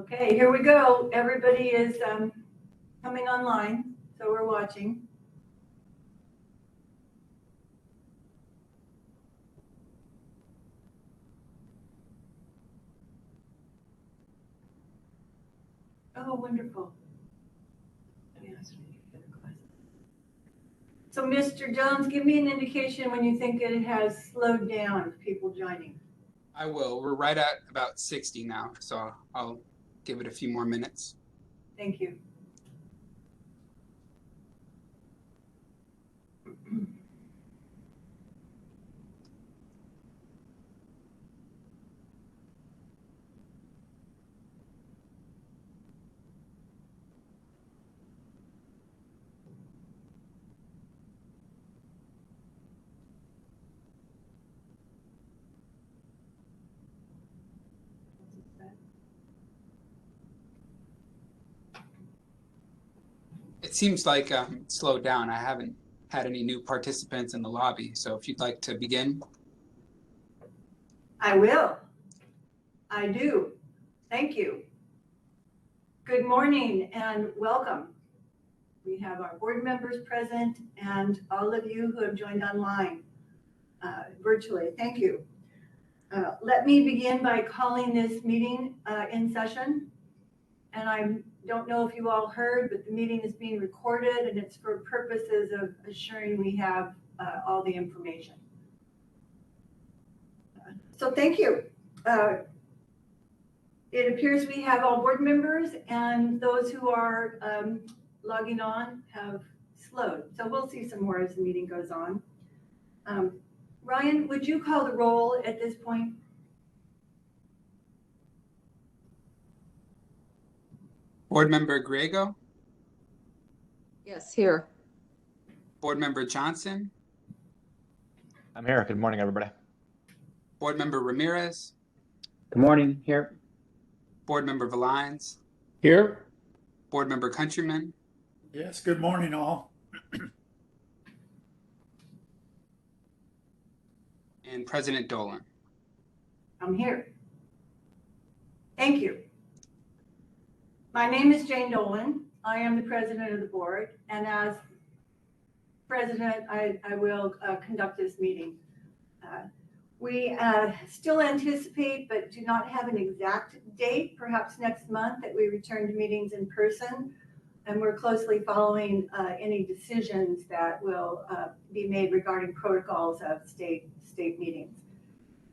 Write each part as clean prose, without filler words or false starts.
Okay, here we go. Everybody is coming online, so we're watching. Oh, wonderful. So, Mr. Jones, give me an indication when you think it has slowed down, people joining. I will. We're right at about 60 now, so I'll give it a few more minutes. Thank you. It seems like it slowed down. I haven't had any new participants in the lobby, so if you'd like to begin. I will. I do. Thank you. Good morning and welcome. We have our board members present and all of you who have joined online virtually. Thank you. Let me begin by calling this meeting in session. And I don't know if you all heard, but the meeting is being recorded and it's for purposes of assuring we have all the information. So thank you. It appears we have all board members and those who are logging on have slowed. So we'll see some more as the meeting goes on. Ryan, would you call the roll at this point? Board Member Griego? Yes, here. Board Member Johnson? I'm here. Good morning, everybody. Board Member Ramirez? Good morning. Here. Board Member Lyons? Here. Board Member Countryman? Yes, good morning, all. And President Dolan? I'm here. Thank you. My name is Jane Dolan. I am the president of the board, and as president, I will conduct this meeting. We still anticipate, but do not have an exact date, perhaps next month, that we return to meetings in person. And we're closely following any decisions that will be made regarding protocols of state meetings.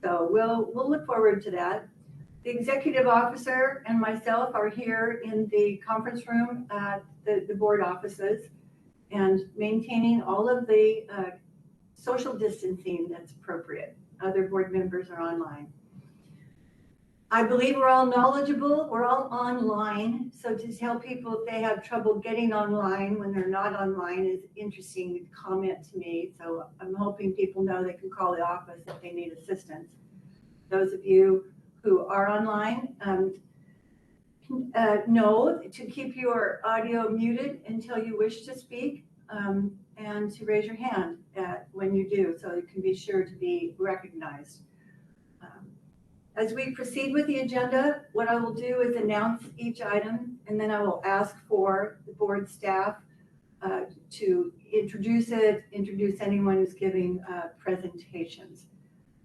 So we'll look forward to that. The executive officer and myself are here in the conference room at the board offices and maintaining all of the social distancing that's appropriate. Other board members are online. I believe we're all knowledgeable. We're all online. So to tell people if they have trouble getting online when they're not online is interesting comment to me. So I'm hoping people know they can call the office if they need assistance. Those of you who are online, know to keep your audio muted until you wish to speak and to raise your hand when you do, so it can be sure to be recognized. As we proceed with the agenda, what I will do is announce each item, and then I will ask for the board staff to introduce it, introduce anyone who's giving presentations.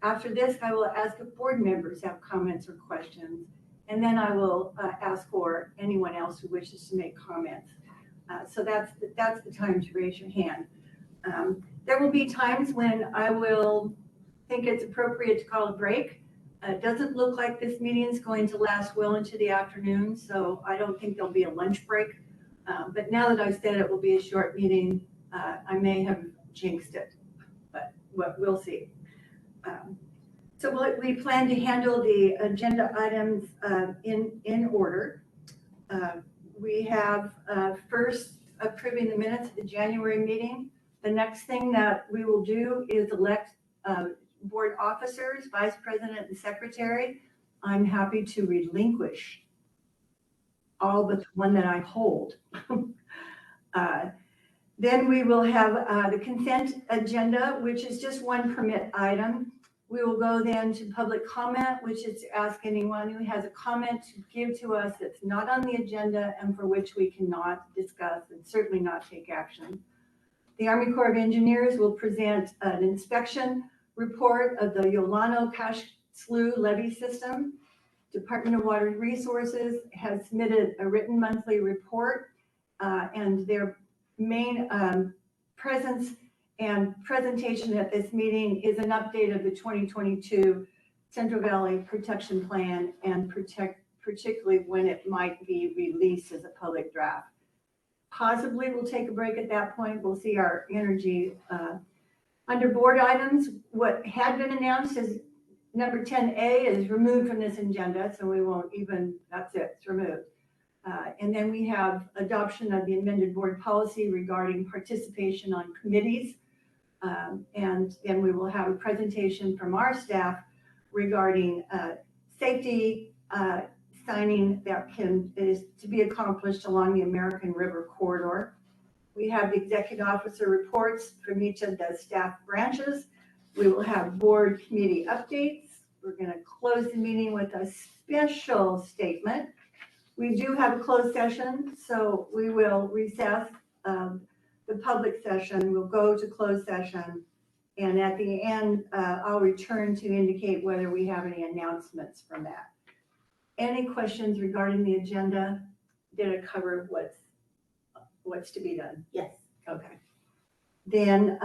After this, I will ask if board members have comments or questions, and then I will ask for anyone else who wishes to make comments. So that's the time to raise your hand. There will be times when I will think it's appropriate to call a break. It doesn't look like this meeting is going to last well into the afternoon, so I don't think there'll be a lunch break. But now that I've said it will be a short meeting, I may have jinxed it, but we'll see. So we plan to handle the agenda items in order. We have first approving the minutes of the January meeting. The next thing that we will do is elect board officers, vice president and secretary. I'm happy to relinquish all but the one that I hold. Then we will have the consent agenda, which is just one permit item. We will go then to public comment, which is to ask anyone who has a comment to give to us that's not on the agenda and for which we cannot discuss and certainly not take action. The Army Corps of Engineers will present an inspection report of the Yolano Cache Slough levee system. Department of Water Resources has submitted a written monthly report, and their main presence and presentation at this meeting is an update of the 2022 Central Valley Protection Plan and particularly when it might be released as a public draft. Possibly we'll take a break at that point. We'll see our energy. Under board items, what had been announced is number 10A is removed from this agenda, so we won't even, that's it, it's removed. And then we have adoption of the amended board policy regarding participation on committees. And then we will have a presentation from our staff regarding safety signing that is to be accomplished along the American River corridor. We have the executive officer reports from each of the staff branches. We will have board committee updates. We're going to close the meeting with a special statement. We do have a closed session, so we will recess the public session. We'll go to closed session. And at the end, I'll return to indicate whether we have any announcements from that. Any questions regarding the agenda? Did it cover what's to be done? Yes. Okay. Then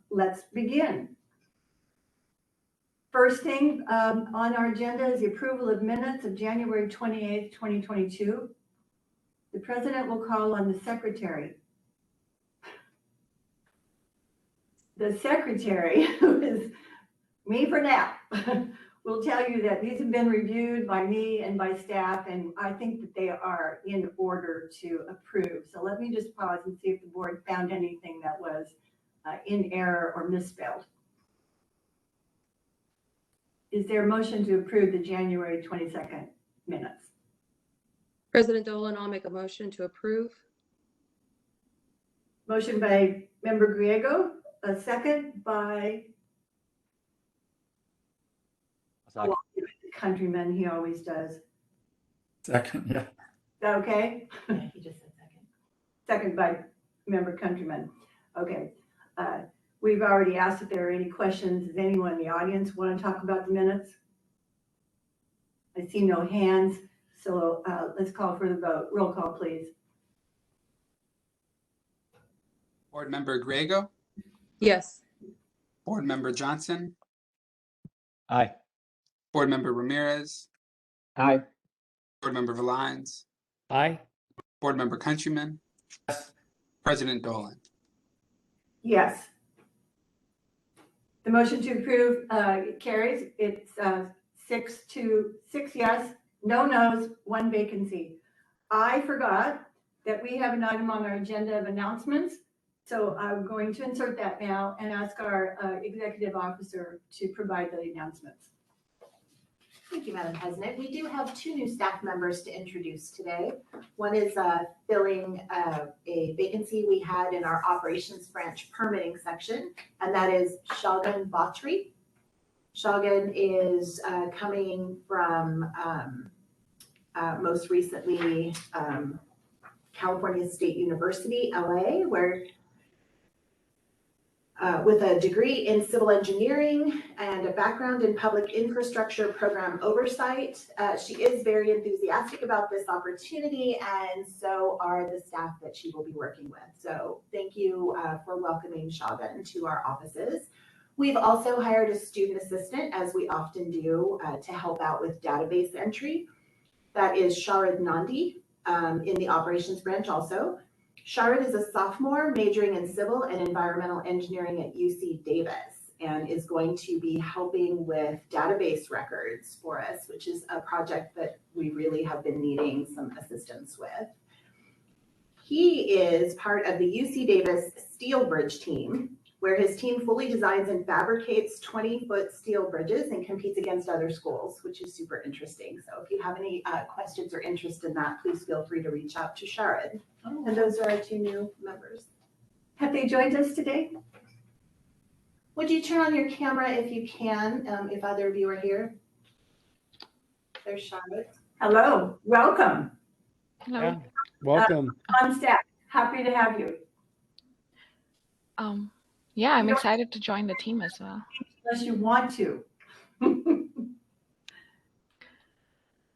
let's begin. First thing on our agenda is the approval of minutes of January 28th, 2022. The president will call on the secretary. The secretary, who is me for now, will tell you that these have been reviewed by me and by staff, and I think that they are in order to approve. So let me just pause and see if the board found anything that was in error or misspelled. Is there a motion to approve the January 22nd minutes? President Dolan, I'll make a motion to approve. Motion by member Griego, a second by Countryman, he always does. Second, yeah. Is that okay? Yeah, he just said second. Second by member Countryman. Okay. We've already asked if there are any questions. Does anyone in the audience want to talk about the minutes? I see no hands, so let's call for the vote. Roll call, please. Board Member Griego, Yes. Board Member Johnson, Aye. Board Member Ramirez, Aye. Board Member Lyons, Aye. Board Member Countryman, President Dolan. Yes. The motion to approve carries. It's 6 yes, no no's, 1 vacancy. I forgot that we have an item on our agenda of announcements. So I'm going to insert that now and ask our executive officer to provide the announcements. Thank you, Madam President. We do have 2 new staff members to introduce today. One is filling a vacancy we had in our operations branch permitting section, and that is Shagun Batri. Shagun is coming from most recently California State University, LA, where with a degree in civil engineering and a background in public infrastructure program oversight. She is very enthusiastic about this opportunity, and so are the staff that she will be working with. So thank you for welcoming Shagun to our offices. We've also hired a student assistant, as we often do, to help out with database entry. That is Sharad Nandi in the operations branch also. Sharad is a sophomore majoring in civil and environmental engineering at UC Davis and is going to be helping with database records for us, which is a project that we really have been needing some assistance with. He is part of the UC Davis Steel Bridge team, where his team fully designs and fabricates 20-foot steel bridges and competes against other schools, which is super interesting. So if you have any questions or interest in that, please feel free to reach out to Sharad. And those are our 2 new members. Have they joined us today? Would you turn on your camera if you can, if either of you are here? There's Charlotte. Hello, welcome Hello. Welcome. on staff. Happy to have you. Yeah, I'm excited to join the team as well. Unless you want to.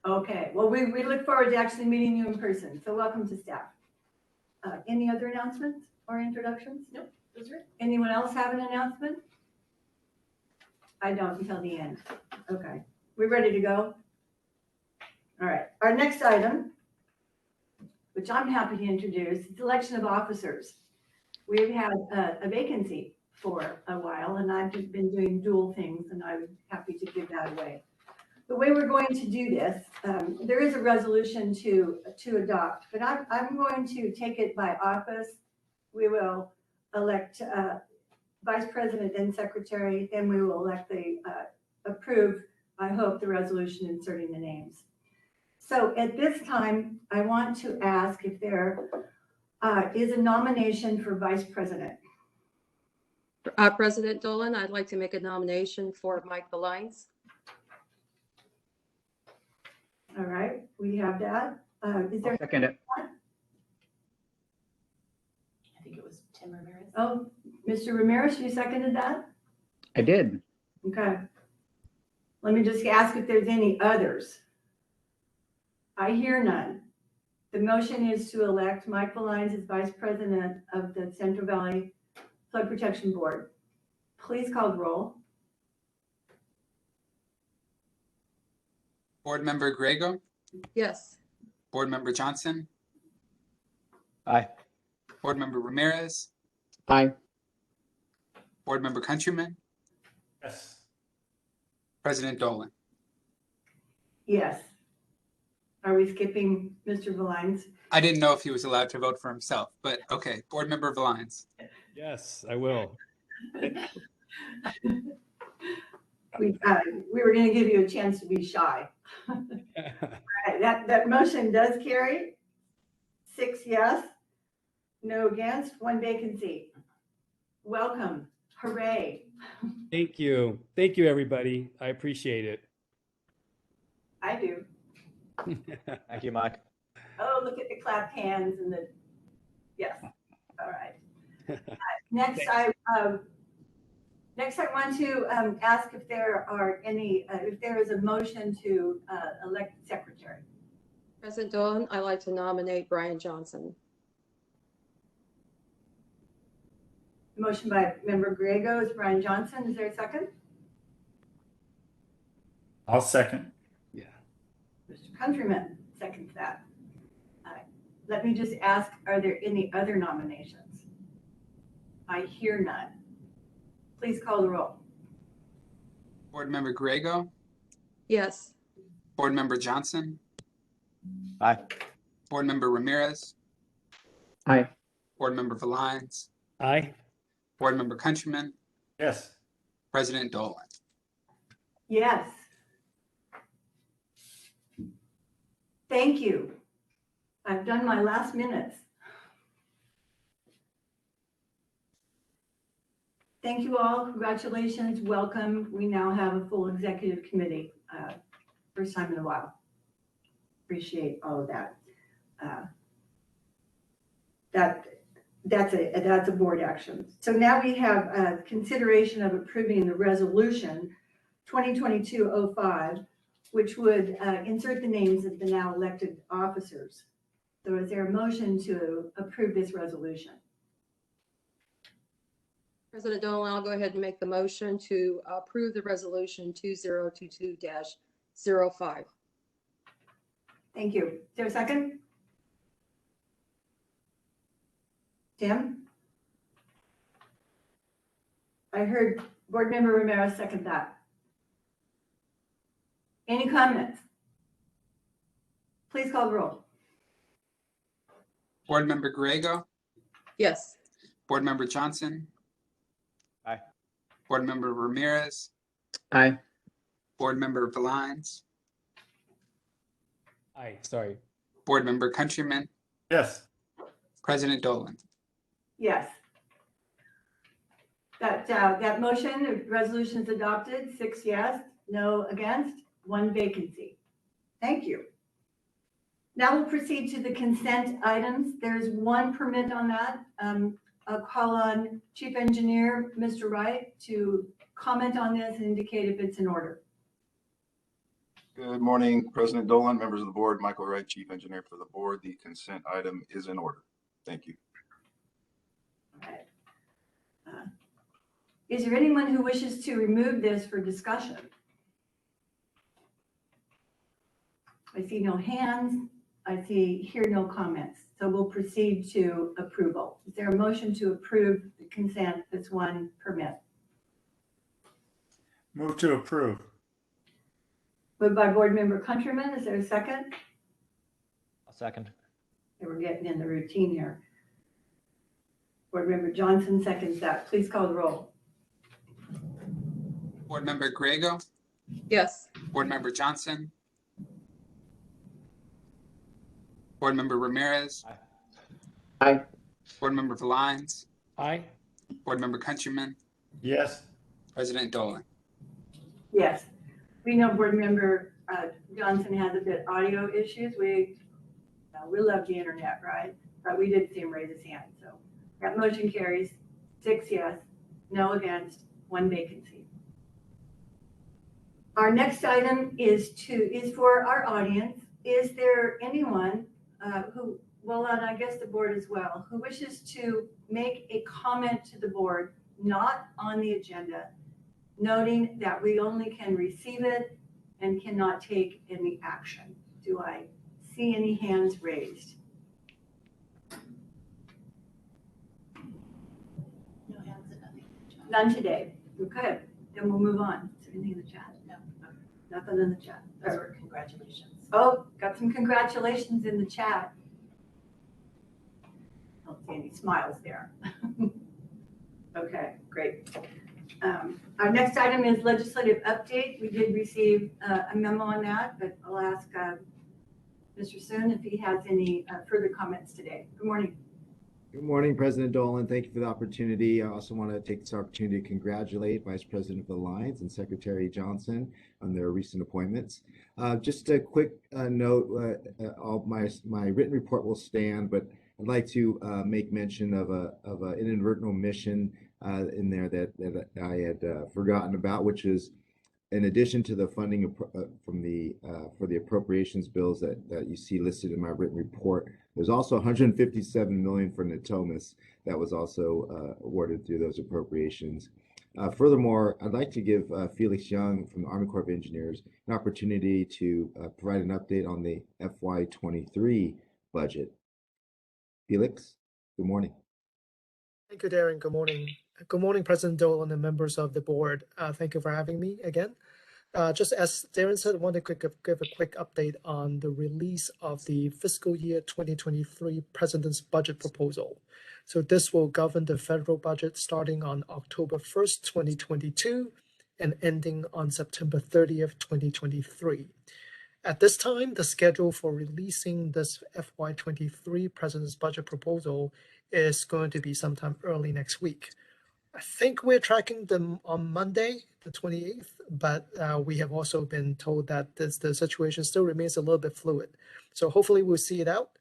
Okay, well, we look forward to actually meeting you in person. So welcome to staff. Any other announcements or introductions? Nope, those are it. Anyone else have an announcement? I don't until the end. Okay, we ready to go? All right, our next item, which I'm happy to introduce, is election of officers. We've had a vacancy for a while, and I've just been doing dual things, and I was happy to give that away. The way we're going to do this, there is a resolution to adopt, but I'm going to take it by office. We will elect vice president and secretary, then we will elect approve, I hope, the resolution inserting the names. So at this time, I want to ask if there is a nomination for vice president. President Dolan, I'd like to make a nomination for Mike Lyons. All right, we have that. Is there? I'll second it. I think it was Tim Ramirez. Oh, Mr. Ramirez, you seconded that? I did. Okay. Let me just ask if there's any others. I hear none. The motion is to elect Mike Lyons as vice president of the Central Valley Flood Protection Board. Please call the roll. Board Member Grego, Yes. Board Member Johnson, Aye. Board Member Ramirez, Aye. Board Member Countryman, Yes. President Dolan. Yes. Are we skipping Mr. Lyons? I didn't know if he was allowed to vote for himself, but okay. Board Member Lyons. Yes, I will. We were going to give you a chance to be shy. All right, that motion does carry. 6 yes, no against, 1 vacancy. Welcome. Hooray. Thank you. Thank you, everybody. I appreciate it. I do. Thank you, Mike. Oh, look at the clapped hands and the, yes. All right. Next, I want to ask if there are any, if there is a motion to elect secretary. President Dolan, I'd like to nominate Brian Johnson. Motion by Member Grego is Brian Johnson. Is there a second? I'll second. Yeah. Mr. Countryman seconds that. Let me just ask, are there any other nominations? I hear none. Please call the roll. Board Member Grego, Yes. Board Member Johnson, Aye. Board Member Ramirez, Aye. Board Member Lyons, Aye. Board Member Countryman, Yes. President Dolan. Yes. Thank you. I've done my last minutes. Thank you all. Congratulations. Welcome. We now have a full executive committee. First time in a while. Appreciate all of that. That's a board action. So now we have consideration of approving the resolution 2022-05, which would insert the names of the now elected officers. So is there a motion to approve this resolution? President Dolan, I'll go ahead and make the motion to approve the resolution 2022-05. Thank you. Is there a second? Tim? I heard Board Member Ramirez second that. Any comments? Please call the roll. Board Member Grego, Yes. Board Member Johnson. Aye. Board Member Ramirez, Aye. Board Member Lyons, Aye. Sorry. Board Member Countryman, Yes. President Dolan. Yes. That motion, resolution is adopted, 6 yes, no against, 1 vacancy. Thank you. Now we'll proceed to the consent items. There's 1 permit on that. I'll call on Chief Engineer, Mr. Wright, to comment on this and indicate if it's in order. Good morning, President Dolan, members of the board, Michael Wright, Chief Engineer for the board. The consent item is in order. Thank you. All right. Is there anyone who wishes to remove this for discussion? I see no hands. I hear no comments. So we'll proceed to approval. Is there a motion to approve the consent, this 1 permit? Move to approve. Moved by Board Member Countryman. Is there a second? I'll second. Okay, we're getting in the routine here. Board Member Johnson seconds that. Please call the roll. Board Member Griego, Yes. Board Member Johnson, Board Member Ramirez, Aye. Board Member Lyons, Aye. Board Member Countryman, Yes. President Dolan. Yes. We know Board Member Johnson has a bit audio issues. We love the internet, right? But we did see him raise his hand. So that motion carries 6 yes, no against, 1 vacancy. Our next item is for our audience. Is there anyone who, well, and I guess the board as well, who wishes to make a comment to the board, not on the agenda, noting that we only can receive it and cannot take any action? Do I see any hands raised? No hands and nothing. None today. Okay, then we'll move on. Is there anything in the chat? No. Nothing in the chat. Those were congratulations. Oh, got some congratulations in the chat. Don't see any smiles there. Okay, great. Our next item is legislative update. We did receive a memo on that, but I'll ask Mr. Soon if he has any further comments today. Good morning. Good morning, President Dolan. Thank you for the opportunity. I also want to take this opportunity to congratulate Vice President of the Lyons and Secretary Johnson on their recent appointments. Just a quick note, all my written report will stand, but I'd like to make mention of an inadvertent omission in there that I had forgotten about, which is in addition to the funding from for the appropriations bills that you see listed in my written report, there's also 157 million for Natomas that was also awarded through those appropriations. Furthermore, I'd like to give Felix Young from the Army Corps of Engineers an opportunity to provide an update on the FY23 budget. Felix, good morning. Thank you, Darren. Good morning. Good morning, President Dolan and members of the board. Thank you for having me again. Just as Darren said, I want to give a quick update on the release of the fiscal year 2023 President's Budget Proposal. So this will govern the federal budget starting on October 1st, 2022 and ending on September 30th, 2023. At this time, the schedule for releasing this FY23 President's Budget Proposal is going to be sometime early next week. I think we're tracking them on Monday, the 28th, but we have also been told that the situation still remains a little bit fluid. So hopefully we'll see it out.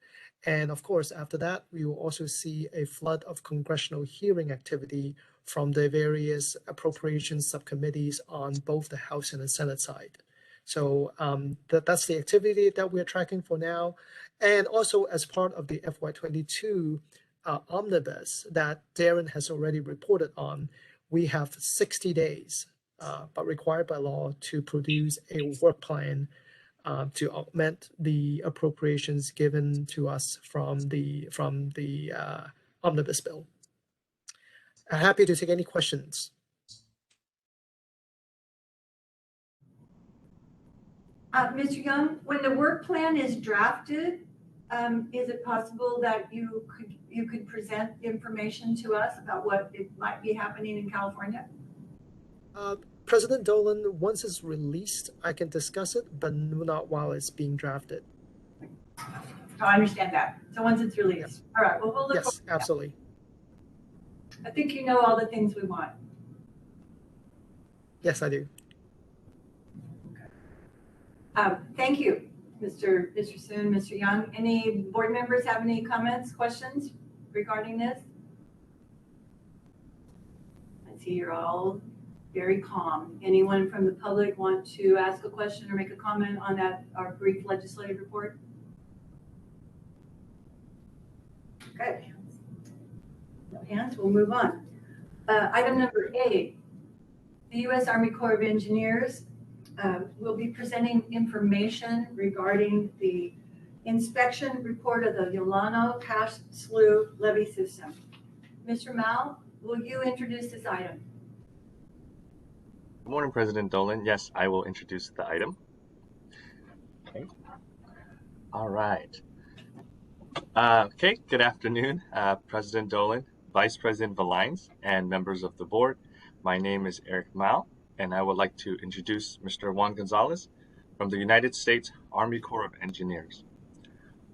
And of course, after that, we will also see a flood of congressional hearing activity from the various appropriations subcommittees on both the House and the Senate side. So that's the activity that we're tracking for now. And also as part of the FY22 omnibus that Darren has already reported on, we have 60 days, but required by law to produce a work plan to augment the appropriations given to us from the omnibus bill. I'm happy to take any questions. Mr. Young, when the work plan is drafted, is it possible that you could present information to us about what it might be happening in California? President Dolan, once it's released, I can discuss it, but not while it's being drafted. Oh, I understand that. So once it's released. All right, well, we'll look. Yes, absolutely. I think you know all the things we want. Yes, I do. Thank you, Mr. Soon, Mr. Young. Any board members have any comments, questions regarding this? I see you're all very calm. Anyone from the public want to ask a question or make a comment on that, our brief legislative report? Okay. No hands, we'll move on. Item number 8, the U.S. Army Corps of Engineers will be presenting information regarding the inspection report of the Yolano Cache Slough levee system. Mr. Mao, will you introduce this item? Good morning, President Dolan. Yes, I will introduce the item. Okay. All right. Okay, good afternoon, President Dolan, Vice President Lyons, and members of the board. My name is Eric Mao, and I would like to introduce Mr. Juan Gonzalez from the United States Army Corps of Engineers.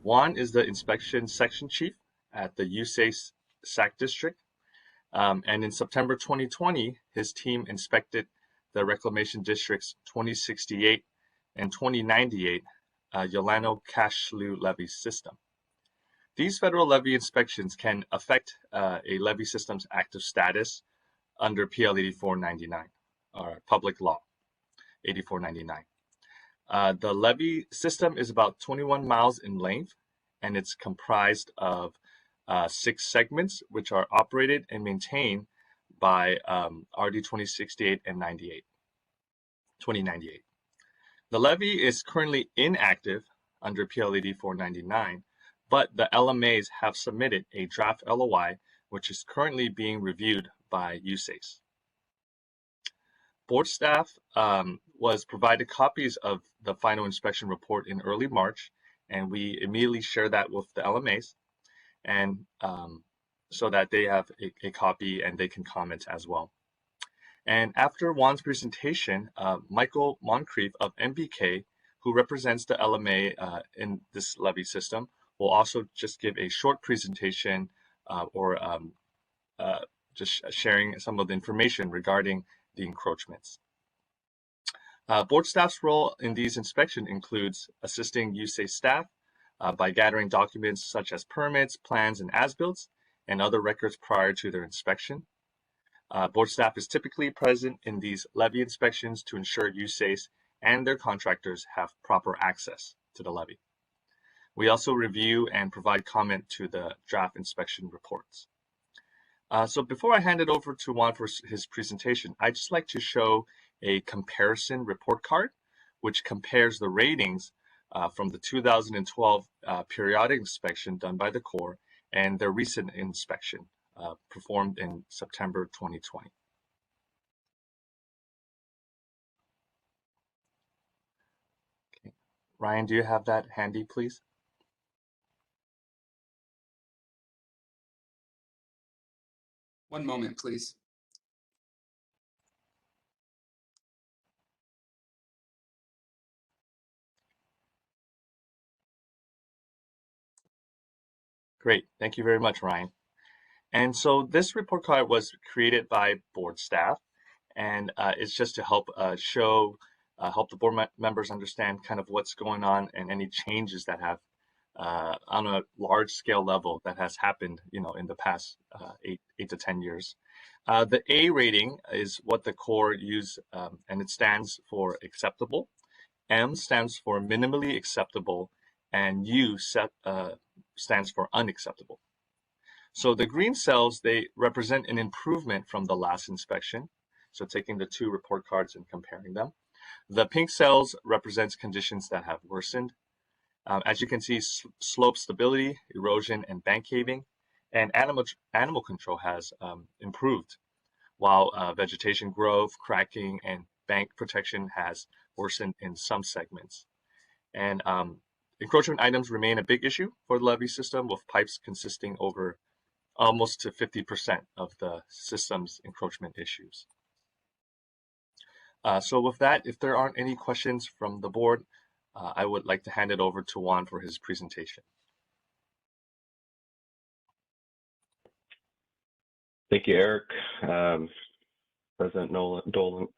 Juan is the Inspection Section Chief at the USACE SAC District, and in September 2020, his team inspected the Reclamation District's 2068 and 2098 Yolano Cache Slough levee system. These federal levee inspections can affect a levee system's active status under PL 8499, or Public Law 8499. The levee system is about 21 miles in length, and it's comprised of 6 segments, which are operated and maintained by RD 2068 and 2098. The levee is currently inactive under PL 8499, but the LMAs have submitted a draft LOI, which is currently being reviewed by USACE. Board staff was provided copies of the final inspection report in early March, and we immediately share that with the LMAs, and so that they have a copy and they can comment as well. And after Juan's presentation, Michael Moncrief of MBK, who represents the LMA in this levee system, will also just give a short presentation or just sharing some of the information regarding the encroachments. Board staff's role in these inspections includes assisting USACE staff by gathering documents such as permits, plans, and as-builts, and other records prior to their inspection. Board staff is typically present in these levee inspections to ensure USACE and their contractors have proper access to the levee. We also review and provide comment to the draft inspection reports. So before I hand it over to Juan for his presentation, I'd just like to show a comparison report card, which compares the ratings from the 2012 periodic inspection done by the Corps and their recent inspection performed in September 2020. Okay. Ryan, do you have that handy, please? One moment, please. Great. Thank you very much, Ryan. And so this report card was created by board staff, and it's just to help help the board members understand kind of what's going on and any changes that have on a large scale level that has happened, in the past 8 to 10 years. The A rating is what the Corps use, and it stands for acceptable. M stands for minimally acceptable, and U stands for unacceptable. So the green cells, they represent an improvement from the last inspection. So taking the 2 report cards and comparing them. The pink cells represents conditions that have worsened. As you can see, slope stability, erosion, and bank caving, and animal control has improved, while vegetation growth, cracking, and bank protection has worsened in some segments. And encroachment items remain a big issue for the levee system, with pipes consisting over almost to 50% of the system's encroachment issues. So with that, if there aren't any questions from the board, I would like to hand it over to Juan for his presentation. Thank you, Eric. President Dolan,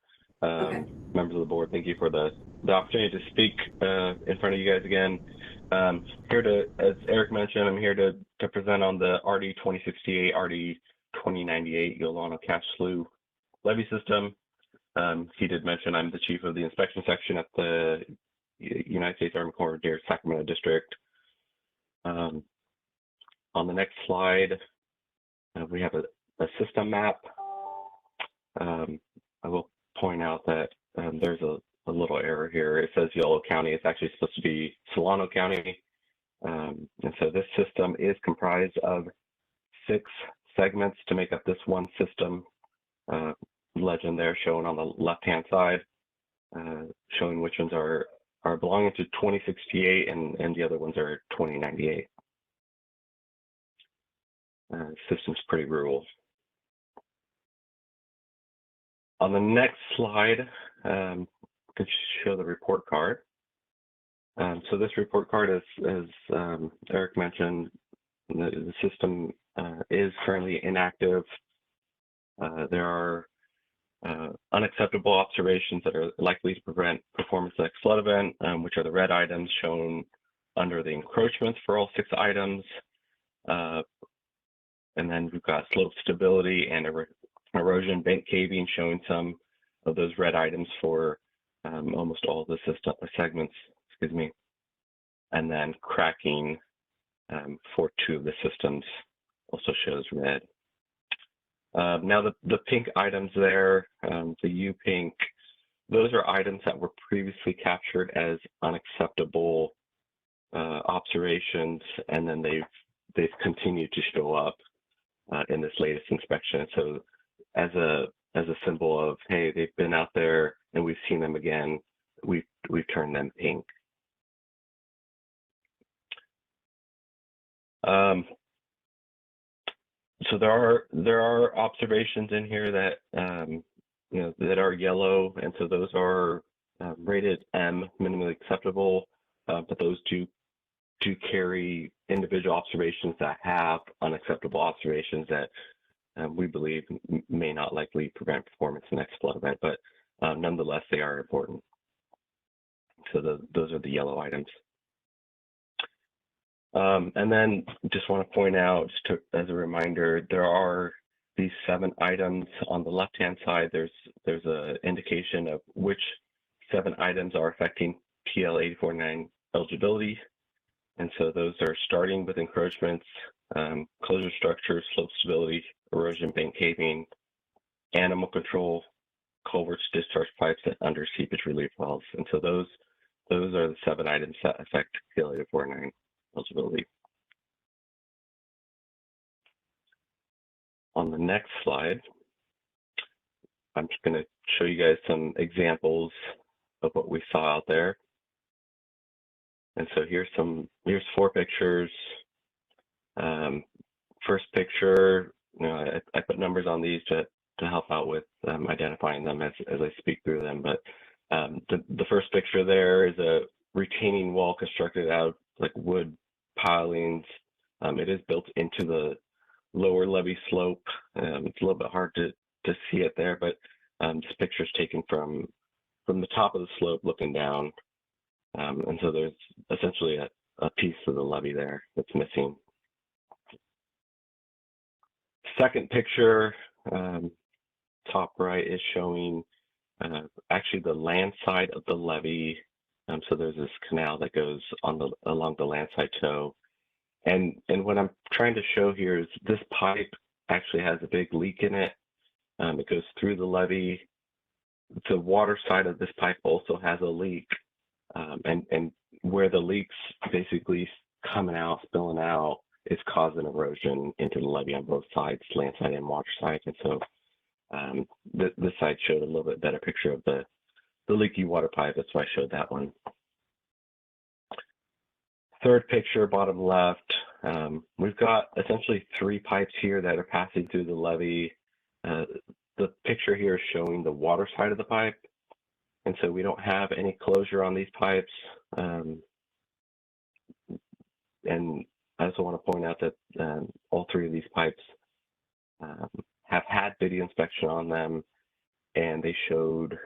Members of the board, thank you for the opportunity to speak in front of you guys again. Here to, as Eric mentioned, I'm here to present on the RD 2068, RD 2098 Yolano Cache Slough levee system. He did mention I'm the chief of the inspection section at the United States Army Corps of Engineers Sacramento District. On the next slide, we have a system map. I will point out that there's a little error here. It says Yolo County. It's actually supposed to be Solano County. And so this system is comprised of 6 segments to make up this one system. Legend there shown on the left-hand side, showing which ones are belonging to 2068 and the other ones are 2098. System's pretty rural. On the next slide, I can show the report card. So this report card is, as Eric mentioned, the system is currently inactive. There are unacceptable observations that are likely to prevent performance of the next flood event, which are the red items shown under the encroachments for all 6 items. And then we've got slope stability and erosion bank caving, showing some of those red items for almost all the system segments, excuse me. And then cracking for 2 of the systems also shows red. Now the pink items there, the U pink, those are items that were previously captured as unacceptable observations, and then they've continued to show up in this latest inspection. So as a symbol of, hey, they've been out there and we've seen them again, we've turned them pink. So there are observations in here that that are yellow, and so those are rated M, minimally acceptable, but those do carry individual observations that have unacceptable observations that we believe may not likely prevent performance in the next flood event, but nonetheless they are important. So those are the yellow items. And then just want to point out, just as a reminder, there are these 7 items on the left-hand side. There's an indication of which 7 items are affecting PL 849 eligibility. And so those are starting with encroachments, closure structures, slope stability, erosion bank caving, animal control, culverts, discharge pipes, and under seepage relief wells. And so those are the 7 items that affect PL 849 eligibility. On the next slide, I'm just going to show you guys some examples of what we saw out there. And so here's 4 pictures. First picture, I put numbers on these to help out with identifying them as I speak through them. But the first picture there is a retaining wall constructed out of like wood pilings. It is built into the lower levee slope. It's a little bit hard to see it there, but this picture is taken from the top of the slope looking down. And so there's essentially a piece of the levee there that's missing. Second picture, top right, is showing actually the land side of the levee. So there's this canal that goes along the landside toe. And what I'm trying to show here is this pipe actually has a big leak in it. It goes through the levee. The water side of this pipe also has a leak. And where the leak's basically coming out, spilling out, is causing erosion into the levee on both sides, land side and water side. And so this side showed a little bit better picture of the leaky water pipe. That's why I showed that one. Third picture, bottom left, we've got essentially 3 pipes here that are passing through the levee. The picture here is showing the water side of the pipe. And so we don't have any closure on these pipes. And I also want to point out that all 3 of these pipes have had video inspection on them, and they showed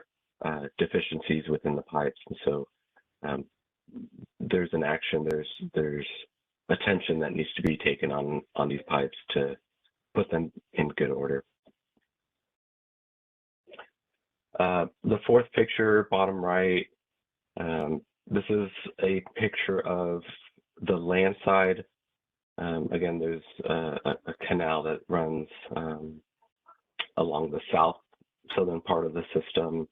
deficiencies within the pipes. And so there's an action, there's attention that needs to be taken on these pipes to put them in good order. The fourth picture, bottom right, this is a picture of the land side. Again, there's a canal that runs along the southern part of the system,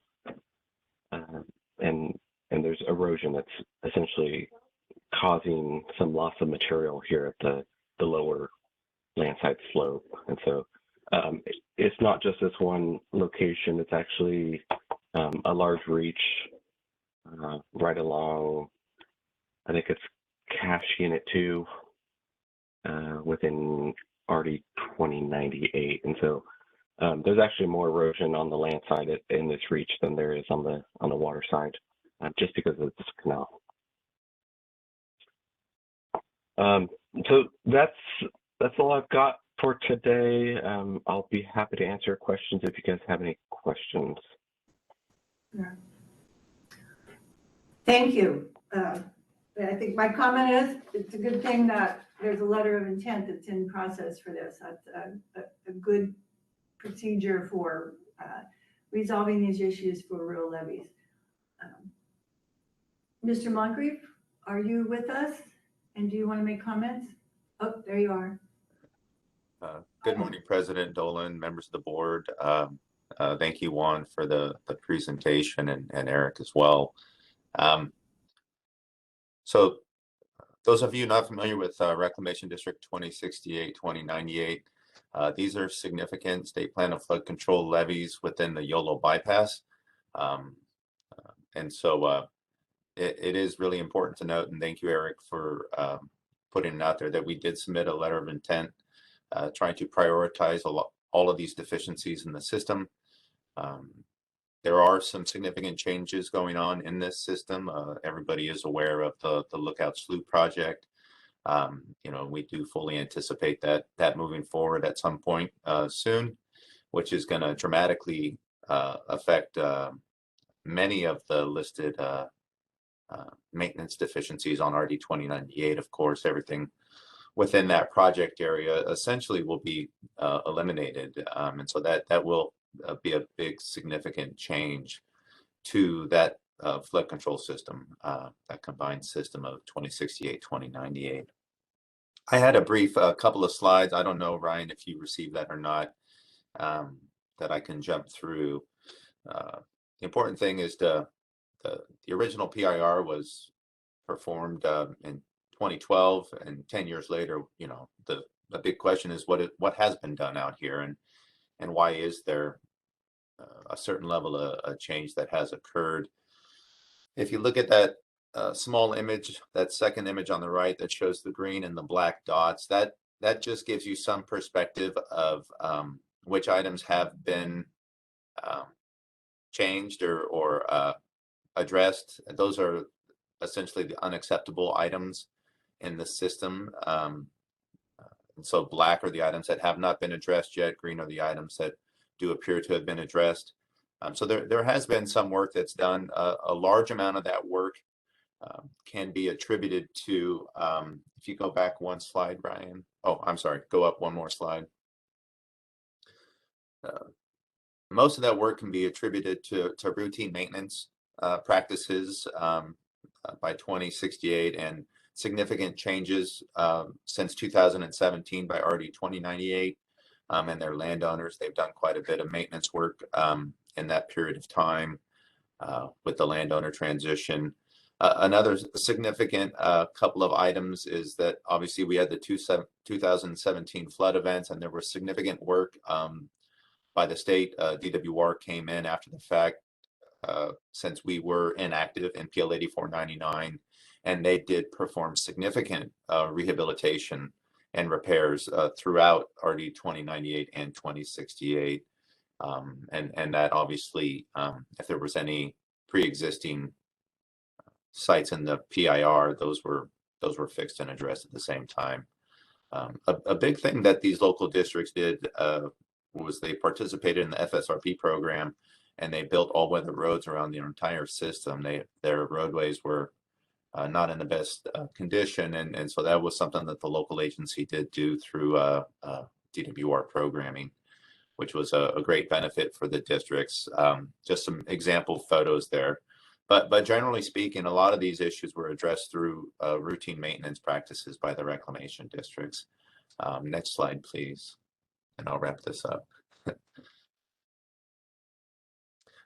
and there's erosion that's essentially causing some loss of material here at the lower landside slope. And so it's not just this one location, it's actually a large reach right along, I think it's Cache Unit 2 within RD 2098. And so there's actually more erosion on the land side in this reach than there is on the water side, just because of this canal. So that's all I've got for today. I'll be happy to answer questions if you guys have any questions. Yeah. Thank you. I think my comment is, it's a good thing that there's a letter of intent that's in process for this. That's a good procedure for resolving these issues for rural levies. Mr. Moncrief, are you with us? And do you want to make comments? Oh, there you are. Good morning, President Dolan, members of the board. Thank you, Juan, for the presentation, and Eric as well. So those of you not familiar with Reclamation District 2068-2098, these are significant state plan of flood control levees within the YOLO bypass. And so it is really important to note, and thank you, Eric, for putting it out there, that we did submit a letter of intent trying to prioritize all of these deficiencies in the system. There are some significant changes going on in this system. Everybody is aware of the Lookout Slough project. You know, we do fully anticipate that moving forward at some point soon, which is going to dramatically affect many of the listed maintenance deficiencies on RD 2098. Of course, everything within that project area essentially will be eliminated, and so that will be a big significant change to that flood control system, that combined system of 2068-2098. I had a brief couple of slides. I don't know, Ryan, if you received that or not, that I can jump through. The important thing is the original PIR was performed in 2012, and 10 years later, you know, the big question is what has been done out here, and why is there a certain level of change that has occurred. If you look at that small image, that second image on the right that shows the green and the black dots, that just gives you some perspective of which items have been changed or addressed. Those are essentially the unacceptable items in the system. And so black are the items that have not been addressed yet. Green are the items that do appear to have been addressed. So there has been some work that's done. A large amount of that work can be attributed to, if you go back one slide, Ryan. Oh, I'm sorry, go up one more slide. Most of that work can be attributed to routine maintenance practices by 2068 and significant changes since 2017 by RD 2098 and their landowners. They've done quite a bit of maintenance work in that period of time with the landowner transition. Another significant couple of items is that obviously we had the 2017 flood events, and there was significant work by the state. DWR came in after the fact since we were inactive in PL 8499, and they did perform significant rehabilitation and repairs throughout RD 2098 and 2068. And that obviously, if there was any pre-existing sites in the PIR, those were fixed and addressed at the same time. A big thing that these local districts did was they participated in the FSRP program, and they built all-weather roads around the entire system. Their roadways were not in the best condition, and so that was something that the local agency did do through DWR programming, which was a great benefit for the districts. Just some example photos there. But generally speaking, a lot of these issues were addressed through routine maintenance practices by the reclamation districts. Next slide, please, and I'll wrap this up.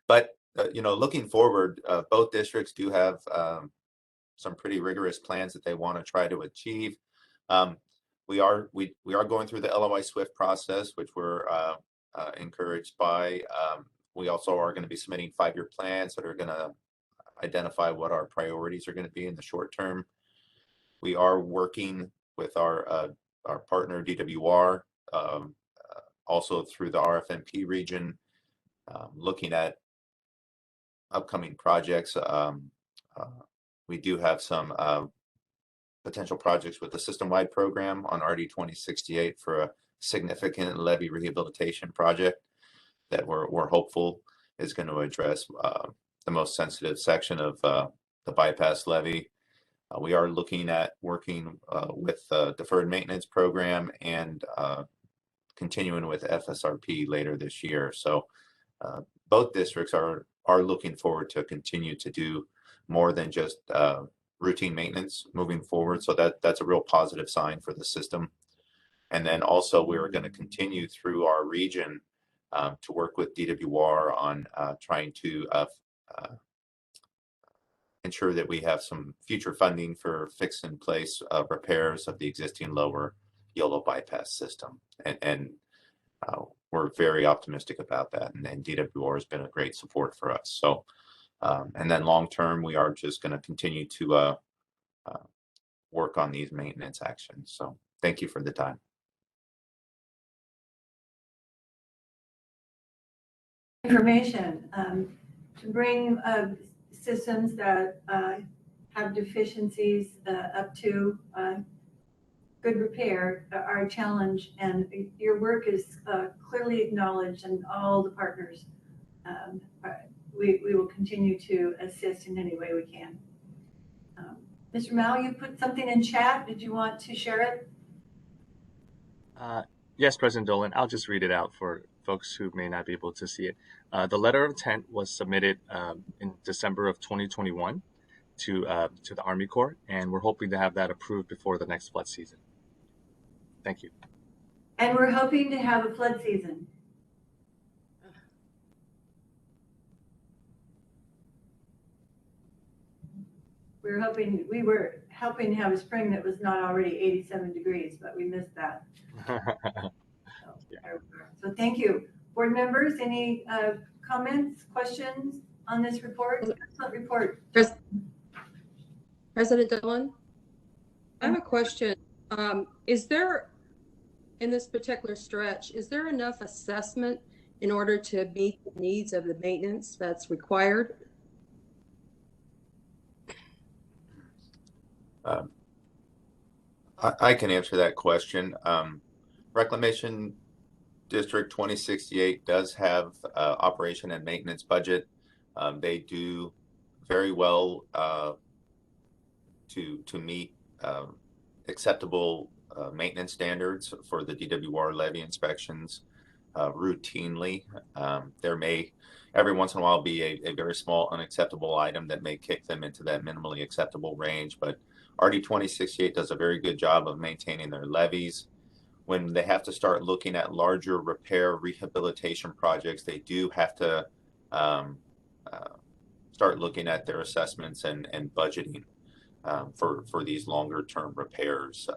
But looking forward, both districts do have some pretty rigorous plans that they want to try to achieve. We are going through the LOI SWIFT process, which we're encouraged by. We also are going to be submitting 5-year plans that are going to identify what our priorities are going to be in the short term. We are working with our partner DWR, also through the RFMP region, looking at upcoming projects. We do have some potential projects with the system-wide program on RD 2068 for a significant levee rehabilitation project that we're hopeful is going to address the most sensitive section of the bypass levee. We are looking at working with the deferred maintenance program and continuing with FSRP later this year. So both districts are looking forward to continue to do more than just routine maintenance moving forward. So that's a real positive sign for the system. And then also we're going to continue through our region to work with DWR on trying to ensure that we have some future funding for fix in place repairs of the existing lower YOLO bypass system. And we're very optimistic about that. And DWR has been a great support for us. So, and then long term, we are just going to continue to work on these maintenance actions. So thank you for the time. Information to bring systems that have deficiencies up to good repair are a challenge, and your work is clearly acknowledged, and all the partners, we will continue to assist in any way we can. Mr. Mao, you put something in chat. Did you want to share it? Yes, President Dolan, I'll just read it out for folks who may not be able to see it. The letter of intent was submitted in December of 2021 to the Army Corps, and we're hoping to have that approved before the next flood season. Thank you. And we're hoping to have a flood season. We were hoping to have a spring that was not already 87 degrees, but we missed that. So thank you. Board members, any comments, questions on this report? Excellent report. President Dolan, I have a question. Is there, in this particular stretch, is there enough assessment in order to meet the needs of the maintenance that's required? I can answer that question. Reclamation District 2068 does have operation and maintenance budget. They do very well to meet acceptable maintenance standards for the DWR levee inspections routinely. There may every once in a while be a very small unacceptable item that may kick them into that minimally acceptable range, but RD 2068 does a very good job of maintaining their levees. When they have to start looking at larger repair rehabilitation projects, they do have to start looking at their assessments and budgeting for these longer term repairs.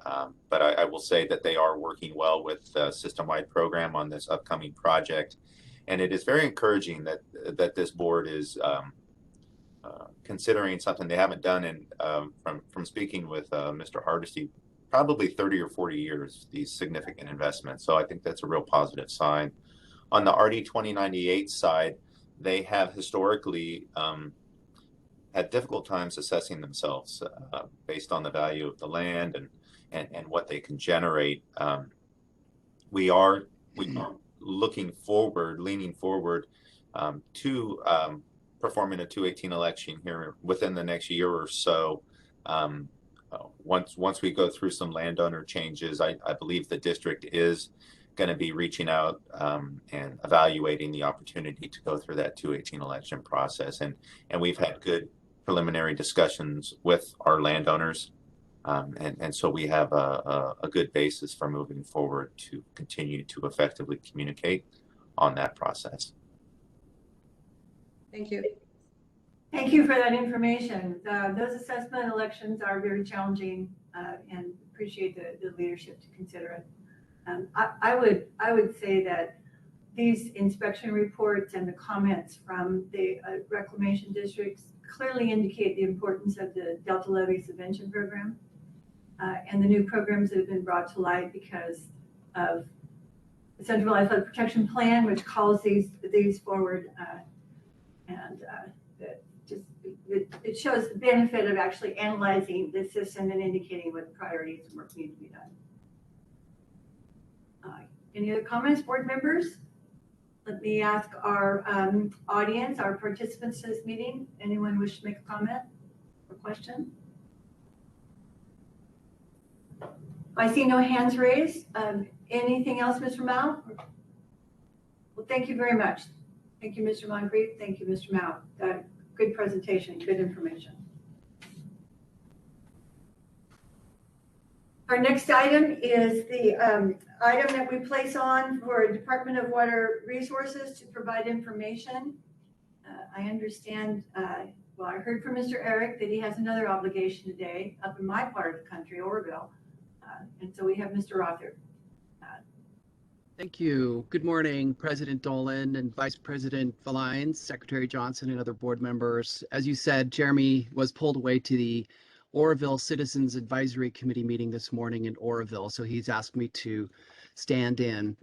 But I will say that they are working well with the system-wide program on this upcoming project. And it is very encouraging that this board is considering something they haven't done in, from speaking with Mr. Hardesty, probably 30 or 40 years, these significant investments. So I think that's a real positive sign. On the RD 2098 side, they have historically had difficult times assessing themselves based on the value of the land and what they can generate. We are leaning forward to perform in a 218 election here within the next year or so. Once we go through some landowner changes, I believe the district is going to be reaching out and evaluating the opportunity to go through that 218 election process. And we've had good preliminary discussions with our landowners. And so we have a good basis for moving forward to continue to effectively communicate on that process. Thank you. Thank you for that information. Those assessment elections are very challenging and appreciate the leadership to consider it. I would say that these inspection reports and the comments from the reclamation districts clearly indicate the importance of the Delta Levee Subvention Program and the new programs that have been brought to light because of the Centralized Flood Protection Plan, which calls these forward, and it shows the benefit of actually analyzing the system and indicating what priorities and work need to be done. Any other comments, board members? Let me ask our audience, our participants to this meeting. Anyone wish to make a comment or question? I see no hands raised. Anything else, Mr. Mao? Well, thank you very much. Thank you, Mr. Moncrief. Thank you, Mr. Mao. Good presentation, good information. Our next item is the item that we place on for Department of Water Resources to provide information. I understand, well, I heard from Mr. Eric that he has another obligation today up in my part of the country, Oroville. And so we have Mr. Rother. Thank you. Good morning, President Dolan and Vice President Lyons, Secretary Johnson, and other board members. As you said, Jeremy was pulled away to the Oroville Citizens Advisory Committee meeting this morning in Oroville, so he's asked me to stand in.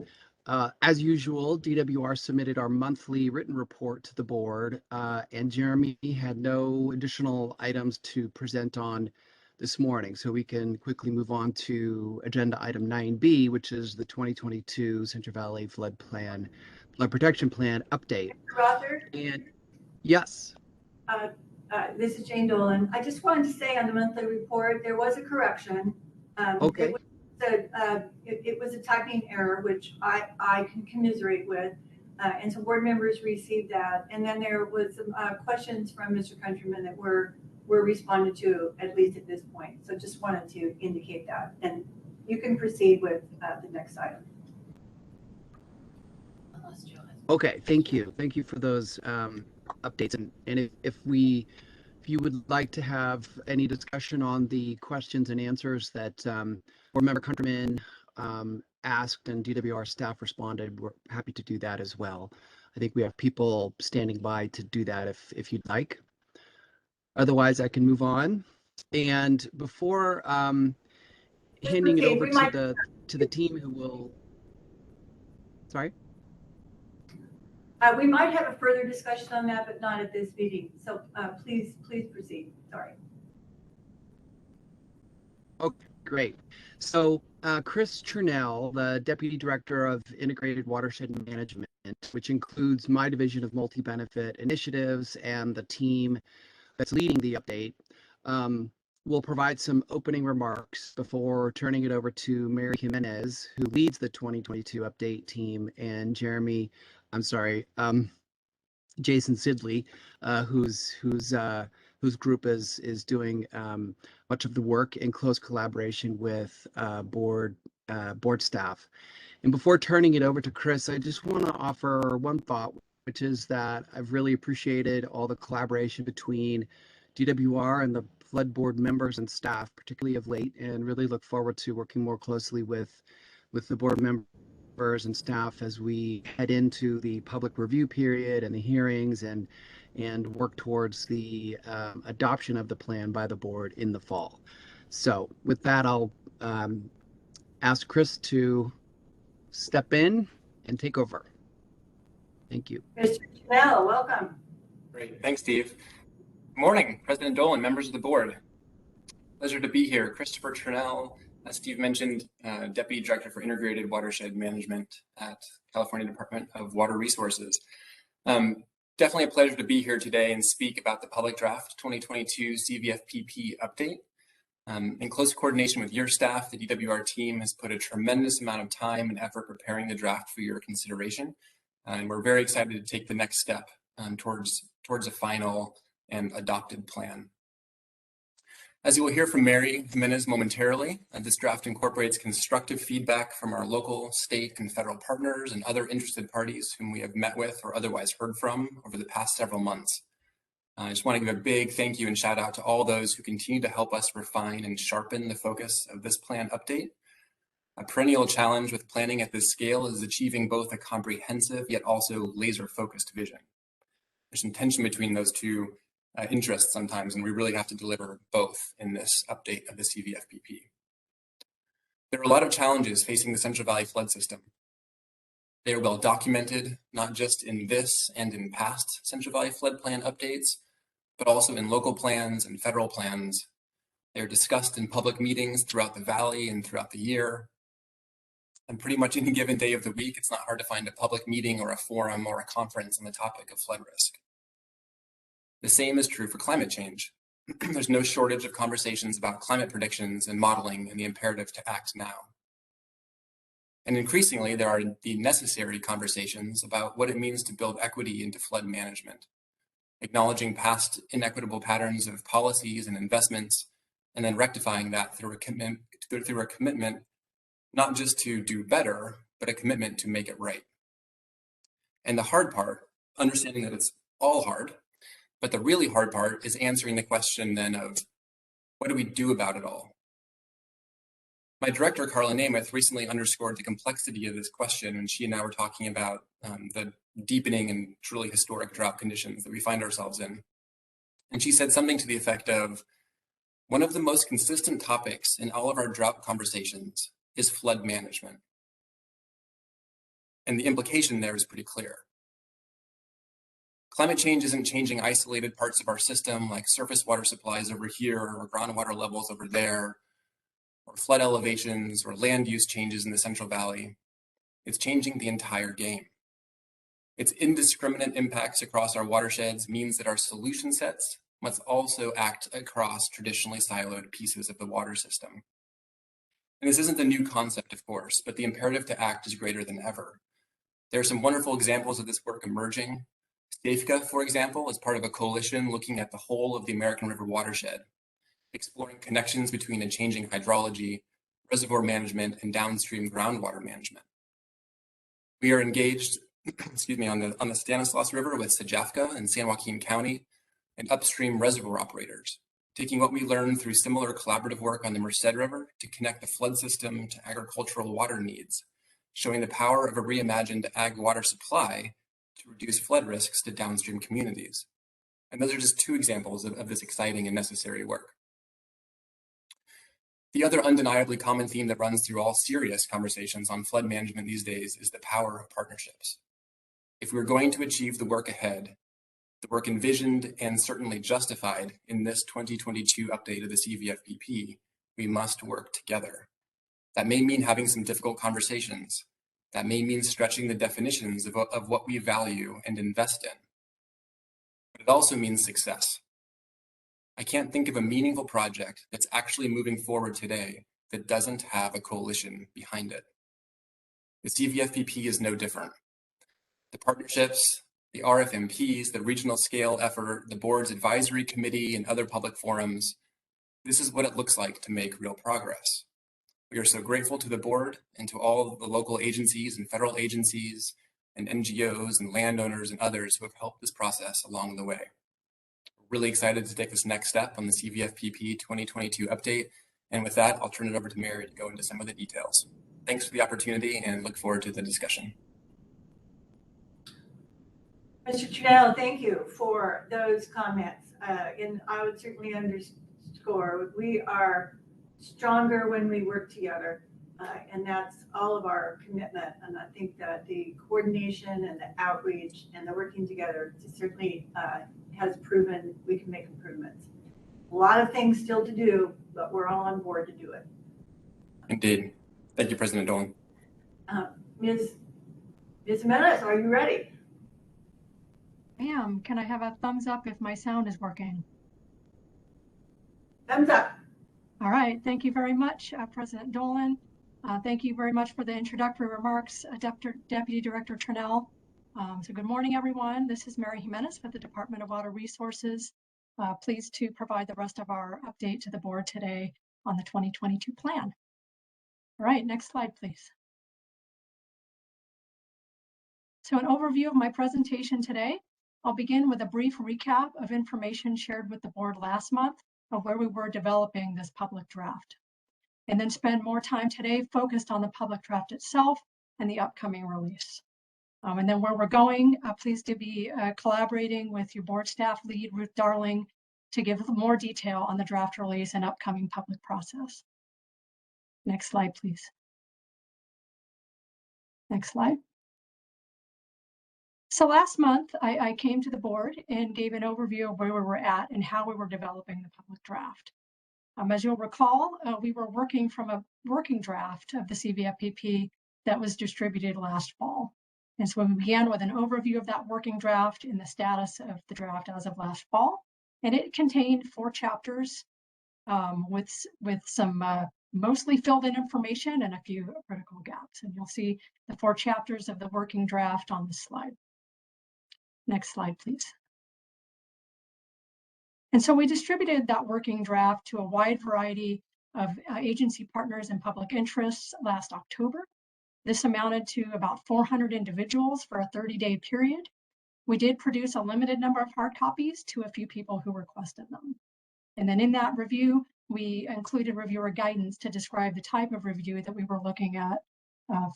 As usual, DWR submitted our monthly written report to the board, and Jeremy had no additional items to present on this morning, so we can quickly move on to agenda item 9B, which is the 2022 Central Valley Flood Protection Plan update. Mr. Rother? And yes. This is Jane Dolan. I just wanted to say on the monthly report, there was a correction. Okay. It was a typing error, which I can commiserate with. And so board members received that. And then there was some questions from Mr. Countryman that were responded to, at least at this point. So just wanted to indicate that. And you can proceed with the next item. Okay, thank you. Thank you for those updates. And if you would like to have any discussion on the questions and answers that board member Countryman asked and DWR staff responded, we're happy to do that as well. I think we have people standing by to do that if you'd like. Otherwise, I can move on. And before handing it over to the team who will, sorry? We might have a further discussion on that, but not at this meeting. So please proceed. Sorry. Okay, great. So Chris Churnell, the Deputy Director of Integrated Watershed Management, which includes my division of multi-benefit initiatives and the team that's leading the update, will provide some opening remarks before turning it over to Mary Jimenez, who leads the 2022 update team, and Jason Sidley, whose group is doing much of the work in close collaboration with board staff. And before turning it over to Chris, I just want to offer one thought, which is that I've really appreciated all the collaboration between DWR and the flood board members and staff, particularly of late, and really look forward to working more closely with the board members and staff as we head into the public review period and the hearings and work towards the adoption of the plan by the board in the fall. So with that, I'll ask Chris to step in and take over. Thank you. Mr. Churnell, welcome. Great. Thanks, Steve. Good morning, President Dolan, members of the board. Pleasure to be here. Christopher Churnell, as Steve mentioned, Deputy Director for Integrated Watershed Management at California Department of Water Resources. Definitely a pleasure to be here today and speak about the public draft 2022 CVFPB update. In close coordination with your staff, the DWR team has put a tremendous amount of time and effort preparing the draft for your consideration. And we're very excited to take the next step towards a final and adopted plan. As you will hear from Mary Jimenez momentarily, this draft incorporates constructive feedback from our local, state, and federal partners and other interested parties whom we have met with or otherwise heard from over the past several months. I just want to give a big thank you and shout out to all those who continue to help us refine and sharpen the focus of this plan update. A perennial challenge with planning at this scale is achieving both a comprehensive yet also laser-focused vision. There's some tension between those two interests sometimes, and we really have to deliver both in this update of the CVFPB. There are a lot of challenges facing the Central Valley flood system. They are well documented, not just in this and in past Central Valley flood plan updates, but also in local plans and federal plans. They are discussed in public meetings throughout the valley and throughout the year. And pretty much any given day of the week, it's not hard to find a public meeting or a forum or a conference on the topic of flood risk. The same is true for climate change. There's no shortage of conversations about climate predictions and modeling and the imperative to act now. And increasingly, there are the necessary conversations about what it means to build equity into flood management, acknowledging past inequitable patterns of policies and investments, and then rectifying that through a commitment not just to do better, but a commitment to make it right. And the hard part, understanding that it's all hard, but the really hard part is answering the question then of, what do we do about it all? My director, Carla Namath, recently underscored the complexity of this question when she and I were talking about the deepening and truly historic drought conditions that we find ourselves in. And she said something to the effect of, one of the most consistent topics in all of our drought conversations is flood management. And the implication there is pretty clear. Climate change isn't changing isolated parts of our system like surface water supplies over here or groundwater levels over there, or flood elevations or land use changes in the Central Valley. It's changing the entire game. Its indiscriminate impacts across our watersheds means that our solution sets must also act across traditionally siloed pieces of the water system. And this isn't a new concept, of course, but the imperative to act is greater than ever. There are some wonderful examples of this work emerging. SAFCA, for example, is part of a coalition looking at the whole of the American River watershed, exploring connections between a changing hydrology, reservoir management, and downstream groundwater management. We are engaged on the Stanislaus River with SJAFCA in San Joaquin County and upstream reservoir operators, taking what we learned through similar collaborative work on the Merced River to connect the flood system to agricultural water needs, showing the power of a reimagined ag water supply to reduce flood risks to downstream communities. And those are just two examples of this exciting and necessary work. The other undeniably common theme that runs through all serious conversations on flood management these days is the power of partnerships. If we're going to achieve the work ahead, the work envisioned and certainly justified in this 2022 update of the CVFPB, we must work together. That may mean having some difficult conversations. That may mean stretching the definitions of what we value and invest in. But it also means success. I can't think of a meaningful project that's actually moving forward today that doesn't have a coalition behind it. The CVFPB is no different. The partnerships, the RFMPs, the regional scale effort, the board's advisory committee, and other public forums, this is what it looks like to make real progress. We are so grateful to the board and to all the local agencies and federal agencies and NGOs and landowners and others who have helped this process along the way. We're really excited to take this next step on the CVFPB 2022 update. And with that, I'll turn it over to Mary to go into some of the details. Thanks for the opportunity and look forward to the discussion. Mr. Trudell, thank you for those comments. And I would certainly underscore, we are stronger when we work together. And that's all of our commitment. And I think that the coordination and the outreach and the working together certainly has proven we can make improvements. A lot of things still to do, but we're all on board to do it. Indeed. Thank you, President Dolan. Ms. Jimenez, are you ready? am. Can I have a thumbs up if my sound is working? Thumbs up. All right. Thank you very much, President Dolan. Thank you very much for the introductory remarks, Deputy Director Trinnell. So good morning, everyone. This is Mary Jimenez with the Department of Water Resources. Pleased to provide the rest of our update to the board today on the 2022 plan. All right, next slide, please. So an overview of my presentation today. I'll begin with a brief recap of information shared with the board last month of where we were developing this public draft, and then spend more time today focused on the public draft itself and the upcoming release. And then where we're going, pleased to be collaborating with your board staff lead, Ruth Darling, to give more detail on the draft release and upcoming public process. Next slide, please. Next slide. So last month, I came to the board and gave an overview of where we were at and how we were developing the public draft. As you'll recall, we were working from a working draft of the CVFPB that was distributed last fall. And so we began with an overview of that working draft and the status of the draft as of last fall. And it contained 4 chapters with some mostly filled in information and a few critical gaps. And you'll see the 4 chapters of the working draft on this slide. Next slide, please. And so we distributed that working draft to a wide variety of agency partners and public interests last October. This amounted to about 400 individuals for a 30-day period. We did produce a limited number of hard copies to a few people who requested them. And then in that review, we included reviewer guidance to describe the type of review that we were looking at